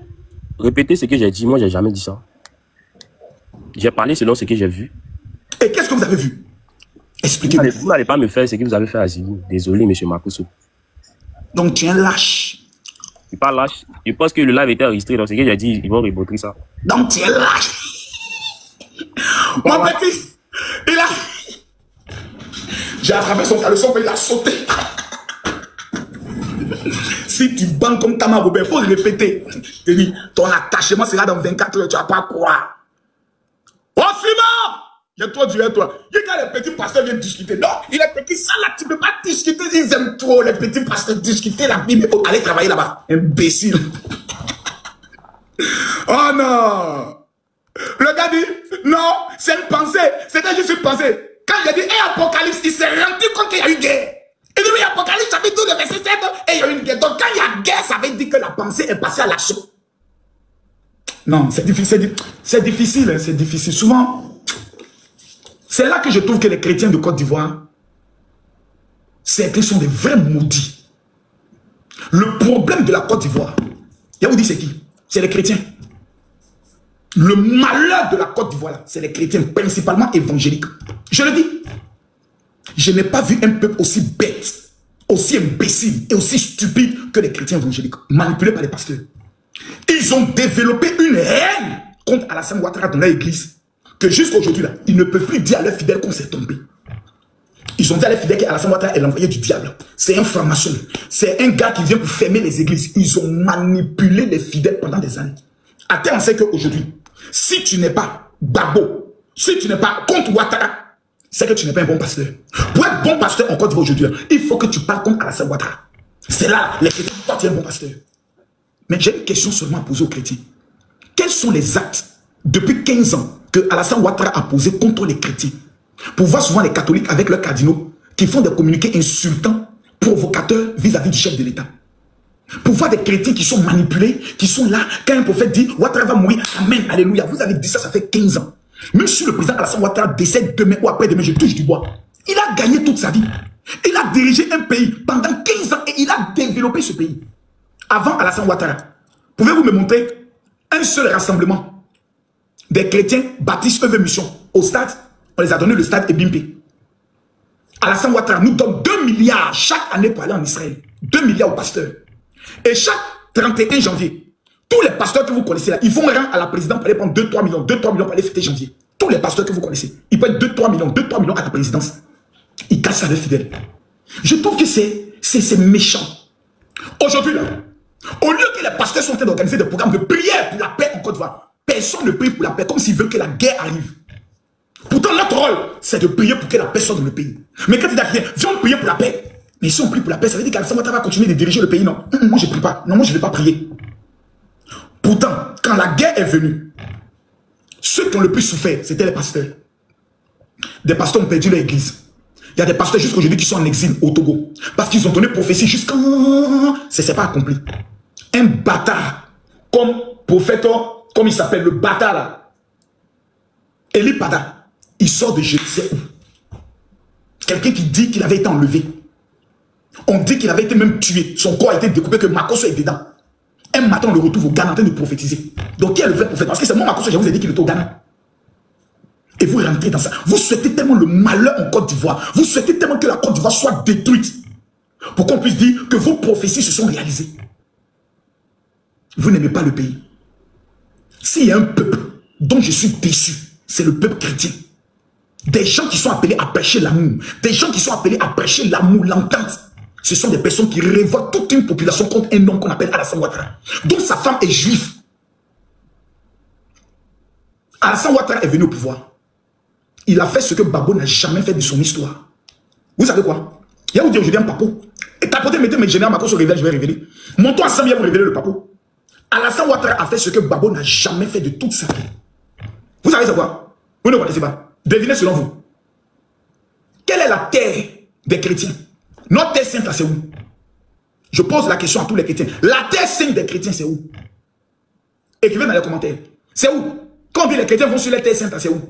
Répétez ce que j'ai dit. Moi, j'ai jamais dit ça. J'ai parlé selon ce que j'ai vu. Et qu'est-ce que vous avez vu? Expliquez-moi. Vous n'allez pas me faire ce que vous avez fait à Ziggy. Désolé, monsieur Makoso. Donc, tu es un lâche. Je ne suis pas lâche. Je pense que le live était enregistré. Donc, ce que j'ai dit, ils vont reboter ça. Donc, tu es lâche. Mon petit, il a... J'ai attrapé son caleçon, il a sauté. Si tu bandes comme Tama Robert, il faut répéter. Je dis, ton attachement sera dans 24 heures, tu vas pas croire. Oh, suivant! J'ai trop dit à toi. Il y a les petits pasteurs viennent discuter. Non, il est petit, ça là, tu ne peux pas discuter. Ils aiment trop les petits pasteurs discuter la Bible. Allez travailler là-bas. Imbécile. Oh non! Le gars dit, non, c'est une pensée. C'était juste une pensée. Quand il a dit, et Apocalypse, il s'est rendu compte qu'il y a eu guerre. Il dit, oui, Apocalypse, chapitre 12, verset 7, et il y a eu une guerre. Donc, quand il y a guerre, ça veut dire que la pensée est passée à l'action. Non, c'est difficile. C'est difficile, c'est difficile. Souvent, c'est là que je trouve que les chrétiens de Côte d'Ivoire, certains sont des vrais maudits. Le problème de la Côte d'Ivoire, il vous dit c'est qui? C'est les chrétiens. Le malheur de la Côte d'Ivoire, c'est les chrétiens, principalement évangéliques. Je le dis. Je n'ai pas vu un peuple aussi bête, aussi imbécile et aussi stupide que les chrétiens évangéliques, manipulés par les pasteurs. Ils ont développé une haine contre Alassane Ouattara dans leur église, que jusqu'à aujourd'hui, ils ne peuvent plus dire à leurs fidèles qu'on s'est trompé. Ils ont dit à leurs fidèles qu'Alassane Ouattara est l'envoyé du diable. C'est un franc-maçon. C'est un gars qui vient pour fermer les églises. Ils ont manipulé les fidèles pendant des années. À tel enseigne qu'aujourd'hui, si tu n'es pas Babo, si tu n'es pas contre Ouattara, c'est que tu n'es pas un bon pasteur. Pour être bon pasteur en Côte d'Ivoire aujourd'hui, il faut que tu parles contre Alassane Ouattara. C'est là, les chrétiens, toi tu es un bon pasteur. Mais j'ai une question seulement à poser aux chrétiens. Quels sont les actes, depuis 15 ans, que Alassane Ouattara a posés contre les chrétiens? Pour voir souvent les catholiques avec leurs cardinaux qui font des communiqués insultants, provocateurs vis-à-vis du chef de l'État. Pour voir des chrétiens qui sont manipulés, qui sont là, quand un prophète dit Ouattara va mourir, amen, alléluia. Vous avez dit ça, ça fait 15 ans. Même si le président Alassane Ouattara décède demain ou après-demain, je touche du bois. Il a gagné toute sa vie. Il a dirigé un pays pendant 15 ans et il a développé ce pays. Avant Alassane Ouattara, pouvez-vous me montrer un seul rassemblement des chrétiens baptistes EV Mission au stade? On les a donné le stade Ebimpe. Alassane Ouattara nous donne 2 milliards chaque année pour aller en Israël. 2 milliards aux pasteurs. Et chaque 31 janvier, Tous les pasteurs que vous connaissez là, ils vont rendre à la présidence pour aller prendre 2-3 millions, 2-3 millions pour aller fêter janvier. Tous les pasteurs que vous connaissez, ils prennent 2-3 millions à la présidence. Ils cassent ça les fidèles. Je trouve que c'est méchant. Aujourd'hui, là, au lieu que les pasteurs sont en train d'organiser des programmes de prière pour la paix en Côte d'Ivoire, personne ne prie pour la paix, comme s'ils veulent que la guerre arrive. Pourtant, notre rôle, c'est de prier pour que la paix soit dans le pays. Mais quand il dit rien, viens prier pour la paix. Mais si on prie pour la paix, ça veut dire qu'Alassane Ouattara va continuer de diriger le pays, non? Moi, je ne prie pas. Non, moi, je ne vais pas prier. Pourtant, quand la guerre est venue, ceux qui ont le plus souffert, c'était les pasteurs. Des pasteurs ont perdu leur église. Il y a des pasteurs jusqu'aujourd'hui qui sont en exil au Togo. Parce qu'ils ont donné prophétie jusqu'à... Ça ne s'est pas accompli. Un bâtard, comme prophète, comme il s'appelle, le bâtard là, Eli Pada, il sort de je ne sais où. Quelqu'un qui dit qu'il avait été enlevé. On dit qu'il avait été même tué. Son corps a été découpé, que Makosso est dedans. Un matin, on le retrouve au Ghana en train de prophétiser. Donc, qui est le vrai prophète? Parce que c'est moi, Makosso, je vous ai dit qu'il était au Ghana. Et vous rentrez dans ça. Vous souhaitez tellement le malheur en Côte d'Ivoire. Vous souhaitez tellement que la Côte d'Ivoire soit détruite. Pour qu'on puisse dire que vos prophéties se sont réalisées. Vous n'aimez pas le pays. S'il y a un peuple dont je suis déçu, c'est le peuple chrétien. Des gens qui sont appelés à prêcher l'amour. Des gens qui sont appelés à prêcher l'amour, l'entente. Ce sont des personnes qui révoltent toute une population contre un homme qu'on appelle Alassane Ouattara. Dont sa femme est juive. Alassane Ouattara est venu au pouvoir. Il a fait ce que Babo n'a jamais fait de son histoire. Vous savez quoi? Il y a vous dire aujourd'hui un papo. Et tapotez, mettez mes généraux Macron sur le réveil, je vais révéler. Montons ensemble, il va vous révéler le papo. Alassane Ouattara a fait ce que Babo n'a jamais fait de toute sa vie. Vous savez c'est quoi? Vous ne connaissez pas. Devinez selon vous. Quelle est la terre des chrétiens? Notre terre sainte, c'est où? Je pose la question à tous les chrétiens. La terre sainte des chrétiens, c'est où? Écrivez dans les commentaires. C'est où? Quand les chrétiens vont sur la terre sainte, c'est où?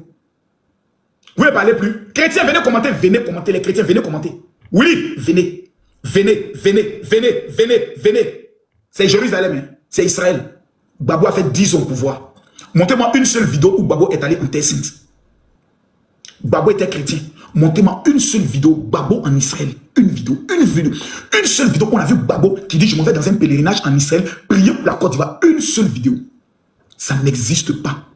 Vous ne parlez plus. Chrétiens, venez commenter. Venez commenter. Les chrétiens, venez commenter. Oui, venez. Venez, venez, venez, venez, venez. C'est Jérusalem. Hein. C'est Israël. Babo a fait 10 ans au pouvoir. Montrez-moi une seule vidéo où Babo est allé en terre sainte. Babo était chrétien. Montrez-moi une seule vidéo, Babo en Israël. Une vidéo, une seule vidéo. On a vu Babo qui dit je m'en vais dans un pèlerinage en Israël, prier pour la Côte d'Ivoire. Une seule vidéo. Ça n'existe pas.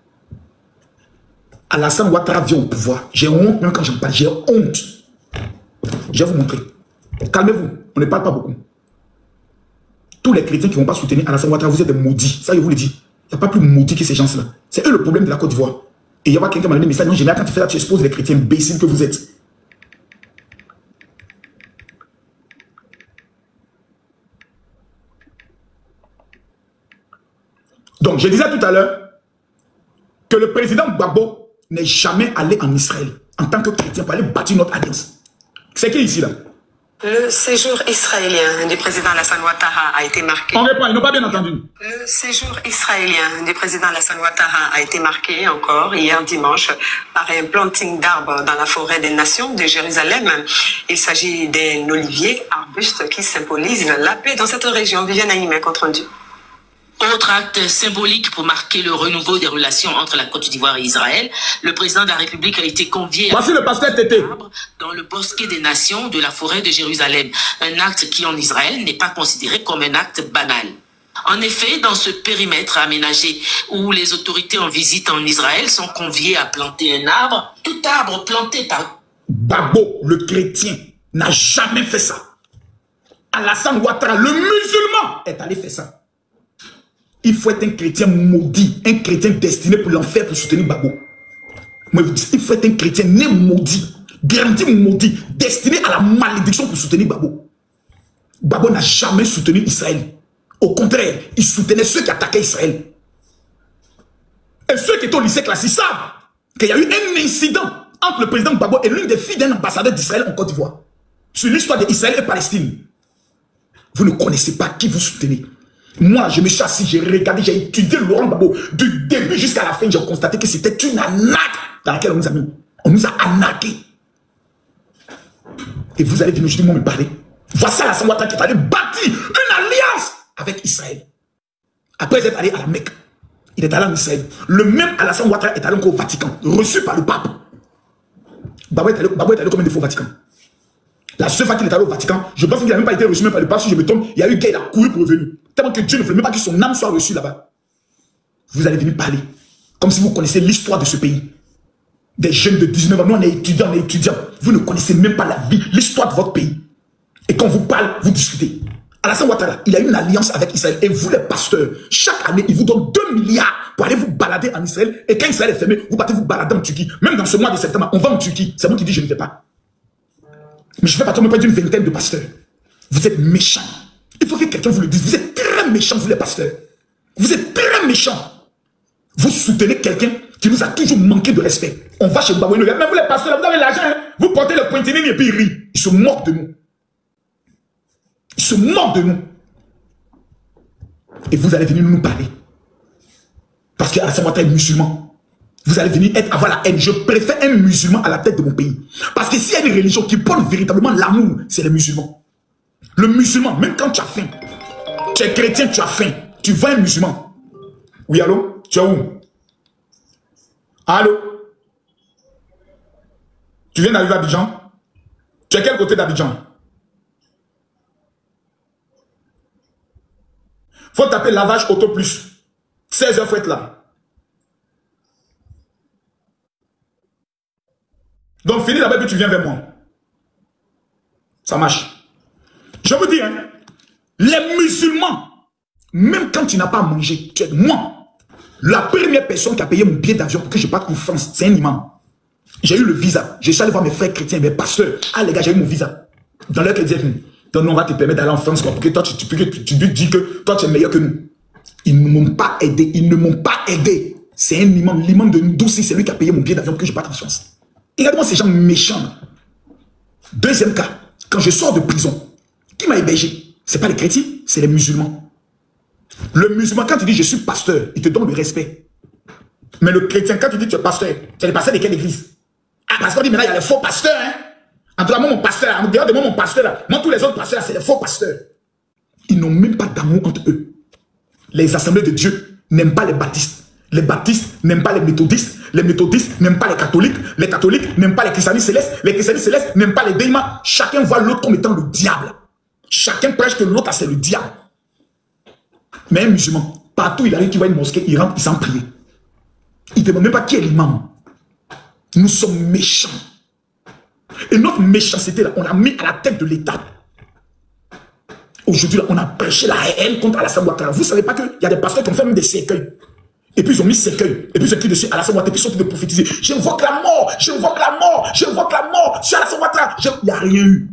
Alassane Ouattara vient au pouvoir. J'ai honte, même quand j'en parle, j'ai honte. Je vais vous montrer. Calmez-vous, on ne parle pas beaucoup. Tous les chrétiens qui ne vont pas soutenir Alassane Ouattara, vous êtes des maudits. Ça, je vous le dis. Il n'y a pas plus maudit que ces gens-là. C'est eux le problème de la Côte d'Ivoire. Et il y aura quelqu'un qui m'a donné un message. Non, général, quand tu fais ça, tu exposes les chrétiens imbéciles que vous êtes. Donc, je disais tout à l'heure que le président Babo n'est jamais allé en Israël en tant que chrétien pour aller bâtir notre alliance. C'est qui ici là? Le séjour israélien du président Alassane Ouattara a été marqué. On répond, ils n'ont pas bien entendu. Le séjour israélien du président Alassane Ouattara a été marqué encore hier dimanche par un planting d'arbres dans la forêt des Nations de Jérusalem. Il s'agit d'un olivier, arbuste qui symbolise la paix dans cette région. Viviane Aïmé, compte rendu. Autre acte symbolique pour marquer le renouveau des relations entre la Côte d'Ivoire et Israël, le président de la République a été convié Voici le pasteur Tété. Dans le bosquet des nations de la forêt de Jérusalem. Un acte qui en Israël n'est pas considéré comme un acte banal. En effet, dans ce périmètre aménagé où les autorités en visite en Israël sont conviées à planter un arbre, tout arbre planté par Babo, le chrétien, n'a jamais fait ça. Alassane Ouattara, le musulman, est allé faire ça. Il faut être un chrétien maudit, un chrétien destiné pour l'enfer pour soutenir Babo. Moi, je vous dis, il faut être un chrétien né maudit, grandi maudit, destiné à la malédiction pour soutenir Babo. Babo n'a jamais soutenu Israël. Au contraire, il soutenait ceux qui attaquaient Israël. Et ceux qui étaient au lycée classique savent qu'il y a eu un incident entre le président Babo et l'une des filles d'un ambassadeur d'Israël en Côte d'Ivoire. Sur l'histoire d'Israël et Palestine. Vous ne connaissez pas qui vous soutenez. Moi, je me suis assis, j'ai regardé, j'ai étudié Laurent Gbagbo. Du début jusqu'à la fin, j'ai constaté que c'était une arnaque dans laquelle on nous a mis. On nous a arnaqués. Et vous allez venir aujourd'hui me parler. Voici Alassane Ouattara qui est allé bâtir une alliance avec Israël. Après être allé à la Mecque, il est allé en Israël. Le même Alassane Ouattara est allé encore au Vatican, reçu par le pape. Babo est allé combien de fois au Vatican? La seule fois qu'il est allé au Vatican, je pense qu'il n'a même pas été reçu même par le pape. Si je me trompe, il y a eu guerre, il a couru pour revenir. Tellement que Dieu ne voulait même pas que son âme soit reçue là-bas. vous allez venir parler. Comme si vous connaissez l'histoire de ce pays. Des jeunes de 19 ans, nous on est étudiants. Vous ne connaissez même pas la vie, l'histoire de votre pays. Et quand vous parlez, vous discutez. Alassane Ouattara, il a une alliance avec Israël. Et vous les pasteurs, chaque année, il vous donne 2 milliards pour aller vous balader en Israël. Et quand Israël est fermé, vous partez vous balader en Turquie. Même dans ce mois de septembre, on va en Turquie. C'est moi qui dis je ne vais pas. Mais je fais partie d'une vingtaine de pasteurs. Vous êtes méchants. Il faut que quelqu'un vous le dise. Vous êtes très méchants, vous les pasteurs. Vous êtes très méchants. Vous soutenez quelqu'un qui nous a toujours manqué de respect. On va chez Baboué, mais vous les pasteurs, vous avez l'argent, hein? Vous portez le pointier et puis ils rient. Ils se moquent de nous. Ils se moquent de nous. Et vous allez venir nous parler. Parce qu'Alassane Ouattara est musulman. Vous allez venir avoir la haine. Je préfère un musulman à la tête de mon pays. Parce que s'il y a une religion qui porte véritablement l'amour, c'est les musulmans. Le musulman, même quand tu as faim, tu es chrétien, tu as faim, tu vois un musulman. Oui, allô? Tu es où? Allô? Tu viens d'arriver à Abidjan? Tu es à quel côté d'Abidjan? Faut taper lavage auto plus. 16 heures, faut être là. Donc, finis là-bas, puis tu viens vers moi. Ça marche. Je vous dis, hein, les musulmans, même quand tu n'as pas mangé, tu es moi. La première personne qui a payé mon billet d'avion pour que je parte en France, c'est un imam. J'ai eu le visa. Je suis allé voir mes frères chrétiens, mes pasteurs. Ah les gars, j'ai eu mon visa. Dans leur crédit, donc on va te permettre d'aller en France, quoi, pour que toi, tu lui dis que toi, tu es meilleur que nous. Ils ne m'ont pas aidé. Ils ne m'ont pas aidé. C'est un imam. L'imam de Ndoussi, c'est lui qui a payé mon billet d'avion pour que je parte en France. Regarde-moi ces gens méchants. Deuxième cas, quand je sors de prison, qui m'a hébergé? Ce n'est pas les chrétiens, c'est les musulmans. Le musulman, quand tu dis je suis pasteur, il te donne le respect. Mais le chrétien, quand tu dis tu es pasteur, tu es le pasteur de quelle église? Ah, parce qu'on dit maintenant il y a les faux pasteurs, hein? En tout cas, moi mon pasteur, en dehors de moi mon pasteur, là, moi tous les autres pasteurs, c'est les faux pasteurs. Ils n'ont même pas d'amour entre eux. Les assemblées de Dieu n'aiment pas les baptistes. Les baptistes n'aiment pas les méthodistes n'aiment pas les catholiques n'aiment pas les christianistes célestes n'aiment pas les démons. Chacun voit l'autre comme étant le diable. Chacun prêche que l'autre c'est le diable. Mais un musulman, partout il arrive, qui voit une mosquée, il rentre, il s'en prie. Il ne demande même pas qui est l'imam. Nous sommes méchants. Et notre méchanceté, là, on l'a mis à la tête de l'État. Aujourd'hui, on a prêché la haine contre Alassane Ouattara. Vous ne savez pas qu'il y a des pasteurs qui ont fait même des cercueils. Et puis ils ont mis cercueil. Et puis ils ont écrit dessus Alassane Ouattara. Et puis ils sont en train de prophétiser. J'invoque la mort, j'invoque la mort, j'invoque la mort. Sur Alassane Ouattara. Il n'y a rien eu.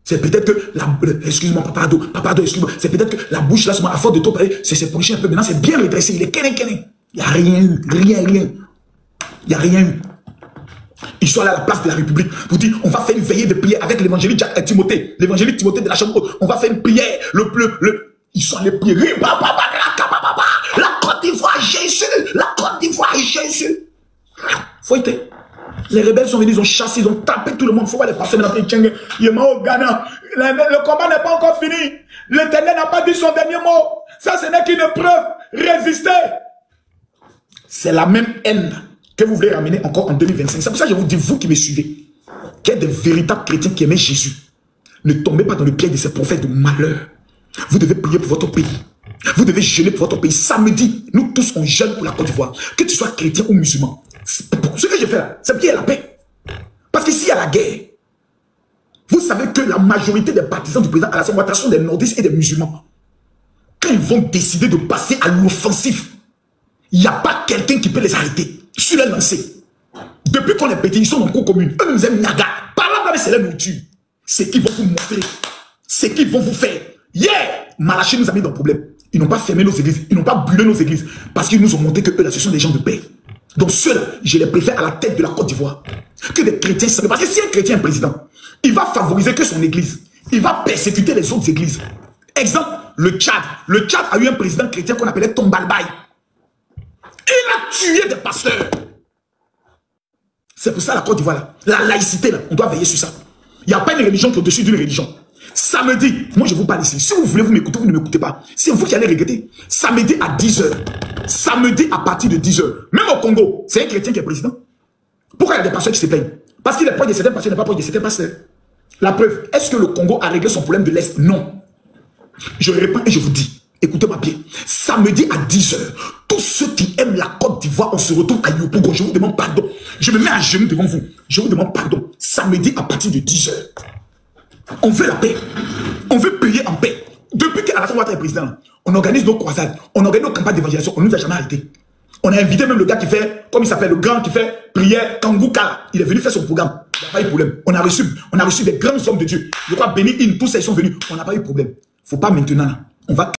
C'est peut-être que la... Excuse-moi, Papa Ado, excuse-moi. C'est peut-être que la bouche, là, à force de tout parler, c'est penché un peu. Maintenant, c'est bien redressé. Il est kéné. Il n'y a rien eu. Rien. Il n'y a rien eu. Ils sont allés à la place de la République pour dire on va faire une veillée de prière avec l'évangélique Timothée. L'évangélique Timothée de la chambre haute. On va faire une prière. Ils sont allés prier. La Côte d'Ivoire, Jésus. La Côte d'Ivoire, Jésus. Faut être. Les rebelles sont venus, ils ont chassé, ils ont tapé tout le monde. Il faut voir les passer maintenant. Il est mort au Ghana. Le combat n'est pas encore fini. L'Éternel n'a pas dit son dernier mot. Ça, ce n'est qu'une preuve. Résistez. C'est la même haine que vous voulez ramener encore en 2025. C'est pour ça que je vous dis, vous qui me suivez, qui êtes des véritables chrétiens qui aimaient Jésus, ne tombez pas dans le piège de ces prophètes de malheur. Vous devez prier pour votre pays. Vous devez jeûner pour votre pays. Samedi, nous tous on jeûne pour la Côte d'Ivoire. Que tu sois chrétien ou musulman. Ce que je fais là, c'est qu'il y a la paix. Parce que s'il y a la guerre, vous savez que la majorité des partisans du président Alassane Ouattara sont des nordistes et des musulmans. Quand ils vont décider de passer à l'offensif, il n'y a pas quelqu'un qui peut les arrêter. Sur les lancers. Depuis qu'on est pété, ils sont dans le cours commune. Eux nous aiment Niaga. Par là, c'est la nourriture. C'est qu'ils vont vous montrer. C'est qu'ils vont vous faire. Yeah! Malachi nous a mis dans le problème. Ils n'ont pas fermé nos églises. Ils n'ont pas brûlé nos églises. Parce qu'ils nous ont montré que eux, là, ce sont des gens de paix. Donc ceux-là, je les préfère à la tête de la Côte d'Ivoire. Que des chrétiens. Parce que si un chrétien est président, il va favoriser que son église. Il va persécuter les autres églises. Exemple, le Tchad. Le Tchad a eu un président chrétien qu'on appelait Tombalbaye. Il a tué des pasteurs. C'est pour ça la Côte d'Ivoire, la laïcité, là, on doit veiller sur ça. Il n'y a pas une religion qui est au-dessus d'une religion. Samedi, moi je vous parle ici. Si vous voulez vous m'écouter, vous ne m'écoutez pas. C'est vous qui allez regretter. Samedi à 10h. Samedi à partir de 10h. Même au Congo, c'est un chrétien qui est président. Pourquoi il y a des pasteurs qui se plaignent? Parce qu'il est proche de certains pasteurs, il n'est pas proche de certains pasteurs. La preuve, est-ce que le Congo a réglé son problème de l'Est? Non. Je réponds et je vous dis. Écoutez-moi bien. Samedi à 10h, tous ceux qui aiment la Côte d'Ivoire, on se retrouve à Yopougon. Je vous demande pardon. Je me mets à genoux devant vous. Je vous demande pardon. Samedi à partir de 10h. On veut la paix. On veut prier en paix. Depuis qu'Alassane Ouattara est président, on organise nos croisades, on organise nos campagnes d'évangélisation. On ne nous a jamais arrêtés. On a invité même le gars qui fait, comme il s'appelle, le grand qui fait prière, Kangouka. Il est venu faire son programme. Il n'y a pas eu de problème. On a reçu des grands hommes de Dieu. Je crois Béni In, tous ils sont venus. On n'a pas eu de problème. Il ne faut pas maintenant. On va